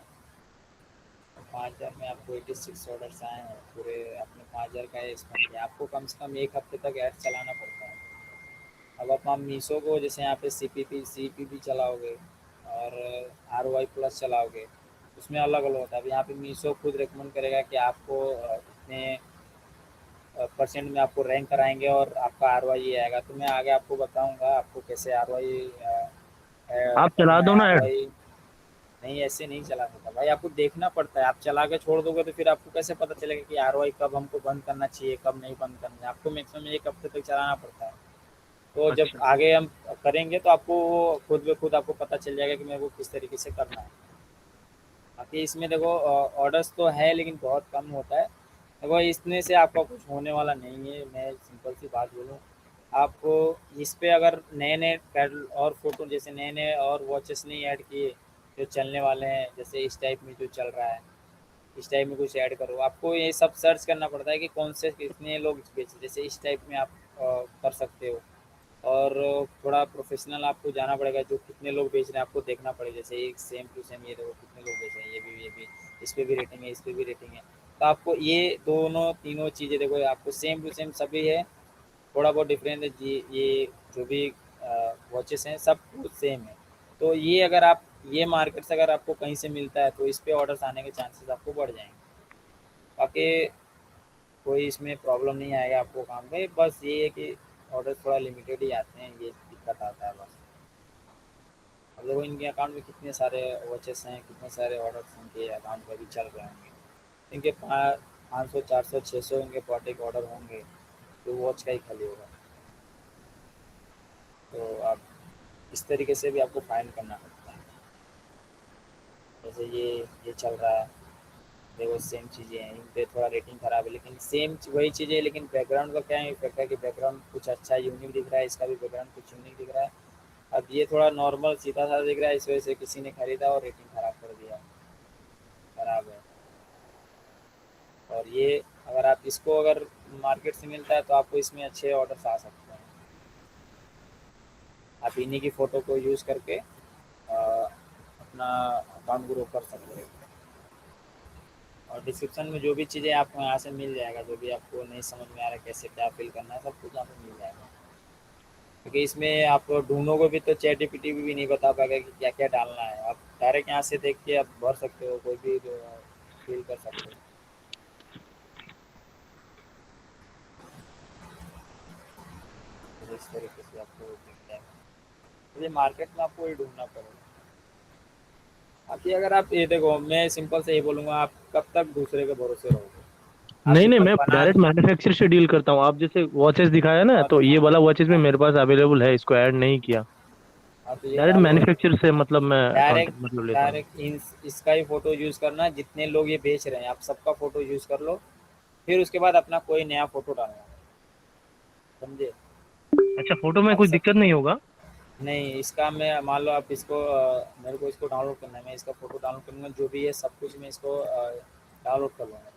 5,000 में आपको 86 ऑर्डर्स आए हैं, पूरे आपने 5,000 का स्पेंड किया, आपको कम से कम एक हफ्ते तक ऐड चलाना पड़ता है। अब आप मीशो को जैसे यहाँ पे सी पी पी चलाओगे और ROI+ चलाओगे, उसमें अलग अलग होता है। अब यहाँ पे मीशो खुद रिकमेंड करेगा कि आपको इतने परसेंट में आपको रैंक कराएंगे और आपका ROI ये आएगा। तो मैं आगे आपको बताऊंगा आपको कैसे ROI आप चला करना दो है। ना ऐड। ROI नहीं, ऐसे नहीं चला सकता भाई, आपको देखना पड़ता है। आप चला के छोड़ दोगे तो फिर आपको कैसे पता चलेगा कि ROI कब हमको बंद करना चाहिए, कब नहीं बंद करना है। आपको मैक्सिमम एक हफ्ते तक चलाना पड़ता है। तो जब अच्छा। आगे हम करेंगे तो आपको खुद ब खुद आपको पता चल जाएगा कि मेरे को किस तरीके से करना है। बाकी इसमें देखो ऑर्डर्स तो है लेकिन बहुत कम होता है। देखो इसमें से आपका कुछ होने वाला नहीं है, मैं सिंपल सी बात बोलूँ आपको। इस पे अगर नए नए और फोटो जैसे नए नए और वॉचेस नहीं ऐड किए जो चलने वाले हैं, जैसे इस टाइप में जो चल रहा है, इस टाइप में कुछ ऐड करो। आपको ये सब सर्च करना पड़ता है कि कौन से कितने लोग बेचे, जैसे इस टाइप में आप कर सकते हो। और थोड़ा प्रोफेशनल आपको जाना पड़ेगा, जो कितने लोग बेच रहे हैं आपको देखना पड़ेगा। जैसे एक सेम टू सेम ये देखो कितने लोग बेच रहे हैं, ये भी इस पे भी रेटिंग है, इस पे भी रेटिंग है। तो आपको ये दोनों तीनों चीज़ें देखो, आपको सेम टू सेम सभी है, थोड़ा बहुत डिफरेंस है जी। ये जो भी वॉचेस हैं सब कुछ सेम है। तो ये अगर आप ये मार्केट से अगर आपको कहीं से मिलता है तो इस पे ऑर्डर्स आने के चांसेस आपको बढ़ जाएंगे। बाकी कोई इसमें प्रॉब्लम नहीं आएगा आपको काम में, बस ये है कि ऑर्डर थोड़ा लिमिटेड ही आते हैं, ये दिक्कत आता है बस। अब देखो इनके अकाउंट में कितने सारे वॉचेस हैं, कितने सारे ऑर्डर्स इनके अकाउंट में भी चल रहे होंगे। इनके 500, 400, 600 इनके प्रोडक्ट के ऑर्डर होंगे, तो वॉच का ही खाली होगा। तो आप इस तरीके से भी आपको फाइंड करना पड़ता है। जैसे ये चल रहा है, देखो सेम चीज़ें हैं, इन पे थोड़ा रेटिंग ख़राब है लेकिन सेम वही चीज़ें है, लेकिन बैकग्राउंड का क्या इफेक्ट है कि बैकग्राउंड कुछ अच्छा यूनिक दिख रहा है, इसका भी बैकग्राउंड कुछ यूनिक दिख रहा है। अब ये थोड़ा नॉर्मल सीधा सा दिख रहा है, इस वजह से किसी ने खरीदा और रेटिंग ख़राब कर दिया, ख़राब है। और ये अगर आप इसको अगर मार्केट से मिलता है तो आपको इसमें अच्छे ऑर्डर्स आ सकते हैं। आप इन्हीं की फ़ोटो को यूज़ करके अपना अकाउंट ग्रो कर सकते हैं। और डिस्क्रिप्शन में जो भी चीज़ें आपको यहाँ से मिल जाएगा, जो भी आपको नहीं समझ में आ रहा है कैसे क्या फिल करना है, सब कुछ यहाँ पे मिल जाएगा। क्योंकि इसमें आप ढूंढोगे भी तो चैट जीपीटी भी नहीं बता पाएगा कि क्या क्या डालना है। आप डायरेक्ट यहाँ से देख के आप भर सकते हो, कोई भी फिल कर सकते हो। तो इस तरीके से आपको दिख जाएगा। तो ये मार्केट में आपको ये ढूंढना पड़ेगा। बाकी अगर आप ये देखो, मैं सिंपल से ये बोलूँगा, आप कब तक दूसरे के भरोसे रहोगे। आप नहीं नहीं, सिंपल मैं बना, डायरेक्ट मैन्युफैक्चर से डील करता हूँ। आप जैसे वॉचेस दिखाया ना, हाँ तो ये वाला वॉचेस भी हाँ मेरे पास अवेलेबल है, इसको ऐड नहीं किया। हाँ, तो ये डायरेक्ट डालो मैन्युफैक्चर से मतलब मैं डायरेक्ट, कांटेक्ट मतलब लेता हूँ। इसका ही फ़ोटो यूज़ करना, जितने लोग ये बेच रहे हैं आप सबका फ़ोटो यूज़ कर लो। फिर उसके बाद अपना कोई नया फ़ोटो डालना, समझे। अच्छा, फोटो में आप कुछ सब दिक्कत नहीं होगा? नहीं, इसका मैं मान लो आप इसको मेरे को इसको डाउनलोड करना है, मैं इसका फ़ोटो डाउनलोड करूँगा, जो भी है सब कुछ मैं इसको डाउनलोड कर लूँगा।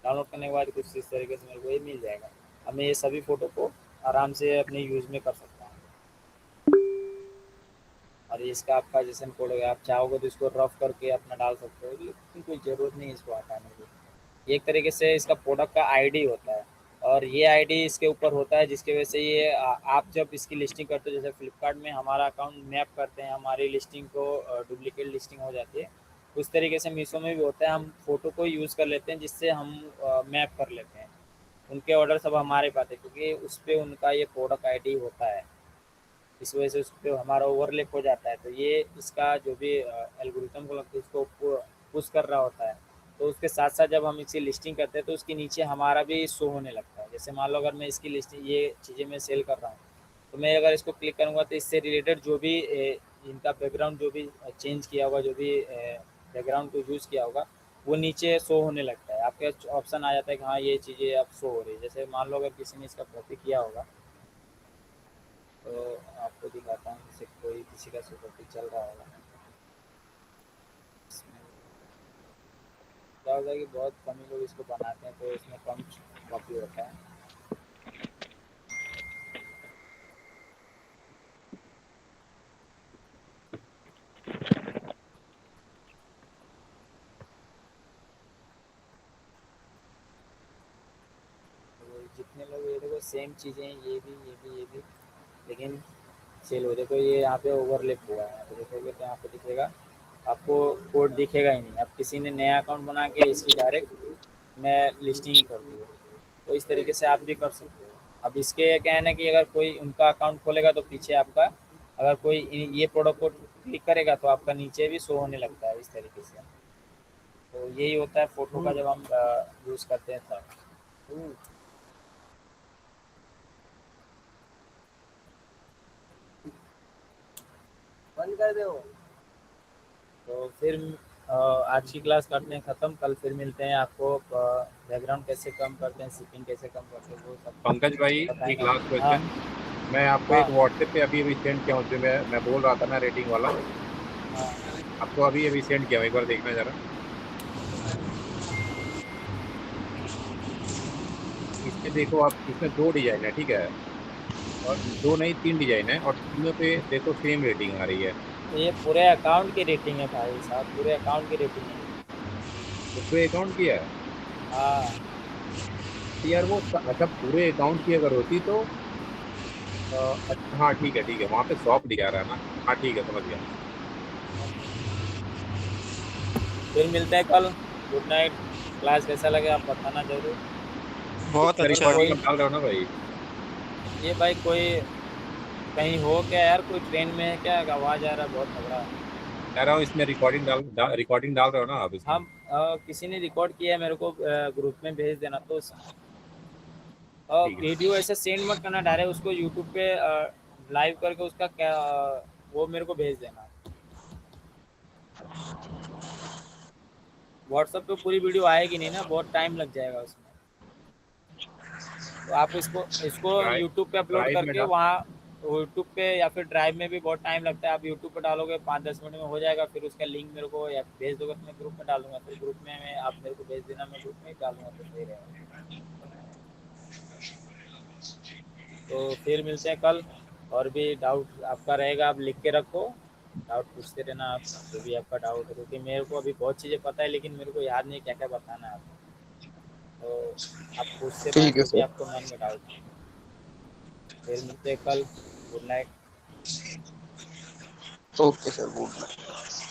डाउनलोड करने के बाद कुछ इस तरीके से मेरे को ये मिल जाएगा। अब मैं ये सभी फ़ोटो को आराम से अपने यूज़ में कर सकता हूँ। और ये इसका आपका जैसे कोड है, आप चाहोगे तो इसको रफ करके अपना डाल सकते हो, लेकिन कोई ज़रूरत नहीं है इसको हटाने की। एक तरीके से इसका प्रोडक्ट का आईडी होता है, और ये आईडी इसके ऊपर होता है, जिसकी वजह से ये आप जब इसकी लिस्टिंग करते हो, जैसे फ्लिपकार्ट में हमारा अकाउंट मैप करते हैं, हमारी लिस्टिंग को डुप्लीकेट लिस्टिंग हो जाती है, उस तरीके से मीशो में भी होता है। हम फ़ोटो को यूज़ कर लेते हैं, जिससे हम मैप कर लेते हैं, उनके ऑर्डर सब हमारे पास है, क्योंकि उस पर उनका ये प्रोडक्ट आईडी होता है, इस वजह से उस पर हमारा ओवरलैप हो जाता है। तो ये इसका जो भी एल्गोरिथम को लगता है, इसको पुश कर रहा होता है, तो उसके साथ साथ जब हम इसकी लिस्टिंग करते हैं तो उसके नीचे हमारा भी शो होने लगता है। जैसे मान लो अगर मैं इसकी लिस्टिंग, ये चीज़ें मैं सेल कर रहा हूँ, तो मैं अगर इसको क्लिक करूँगा तो इससे रिलेटेड जो भी इनका बैकग्राउंड जो भी चेंज किया होगा, जो भी बैकग्राउंड को यूज़ किया होगा, वो नीचे शो होने लगता है। आपके ऑप्शन आ जाता है कि हाँ ये चीज़ें अब शो हो रही है। जैसे मान लो अगर किसी ने इसका कॉपी किया होगा, तो आपको दिखाता हूँ, जैसे कोई किसी का कॉपी चल रहा होगा, क्या होता है कि बहुत कम ही लोग इसको बनाते हैं, तो इसमें कम कॉपी होता है। तो जितने लोग, ये देखो सेम चीज़ें हैं, ये भी, लेकिन सेल हो, देखो ये यहाँ पे ओवरलैप हुआ है। तो देखोगे तो यहाँ पे दिखेगा, आपको कोड दिखेगा ही नहीं। अब किसी ने नया अकाउंट बना के इसकी डायरेक्ट मैं लिस्टिंग ही कर दी, तो इस तरीके से आप भी कर सकते हो। अब इसके क्या है ना कि अगर कोई उनका अकाउंट खोलेगा तो पीछे आपका, अगर कोई ये प्रोडक्ट को क्लिक करेगा तो आपका नीचे भी शो होने लगता है इस तरीके से। तो यही होता है फ़ोटो का जब हम यूज़ करते हैं तब। बंद कर दो। तो फिर आज की क्लास करते हैं ख़त्म, कल फिर मिलते हैं। आपको बैकग्राउंड कैसे कम करते हैं, शिपिंग कैसे कम करते हैं, वो सब पंकज भाई बताएंगे। एक लास्ट हाँ क्वेश्चन, मैं आपको हाँ एक व्हाट्सएप पे अभी सेंड किया हूँ, जो मैं बोल रहा था ना रेटिंग वाला, हाँ। आपको अभी सेंड किया हूँ, एक बार देखना जरा। इसमें देखो आप, इसमें 2 डिज़ाइन है, ठीक है, और 2 नहीं 3 डिज़ाइन है, और तीनों पे देखो सेम रेटिंग आ रही है। तो ये पूरे अकाउंट की रेटिंग है भाई साहब, पूरे अकाउंट की रेटिंग है। तो पूरे अकाउंट की है हाँ तो यार वो, अच्छा पूरे अकाउंट की अगर होती तो अच्छा हाँ ठीक है, वहाँ पे शॉप दिखा रहा है ना, हाँ ठीक है समझ गया। फिर मिलते हैं कल। Good night. क्लास कैसा लगे आप बताना जरूर। बहुत अच्छा रिकॉर्डिंग कोई डाल रहे हो ना भाई? ये भाई कोई कहीं हो क्या यार, कोई ट्रेन में है क्या, आवाज़ आ रहा है बहुत तगड़ा। कह रहा हूँ इसमें रिकॉर्डिंग डाल रहे हो ना आप इसमें? हम किसी ने रिकॉर्ड किया है, मेरे को ग्रुप में भेज देना। तो ठीक है वीडियो ऐसे सेंड मत करना डायरेक्ट, उसको यूट्यूब पे लाइव करके उसका क्या वो मेरे को भेज देना। व्हाट्सएप पे पूरी वीडियो आएगी नहीं ना, बहुत टाइम लग जाएगा उसमें। तो आप इसको ड्राइव यूट्यूब पे अपलोड ड्राइव में करके डाल। वहाँ यूट्यूब पे या फिर ड्राइव में भी बहुत टाइम लगता है। आप यूट्यूब पे डालोगे 5-10 मिनट में हो जाएगा, फिर उसका लिंक मेरे को या भेज दोगे तो मैं ग्रुप में डालूंगा, फिर ग्रुप में मैं आप मेरे को भेज देना, मैं ग्रुप में ही डालूंगा, तो सही रहेगा। तो फिर मिलते हैं कल। और भी डाउट आपका रहेगा आप लिख के रखो, डाउट पूछते रहना आप, जो भी आपका डाउट है, क्योंकि मेरे को अभी बहुत चीज़ें पता है लेकिन मेरे को याद नहीं क्या क्या बताना है आपको। तो आप पूछते रहना ठीक है जो भी सर। आपको मन में डाउट है। फिर मिलते हैं कल। Good night. Okay sir, good night.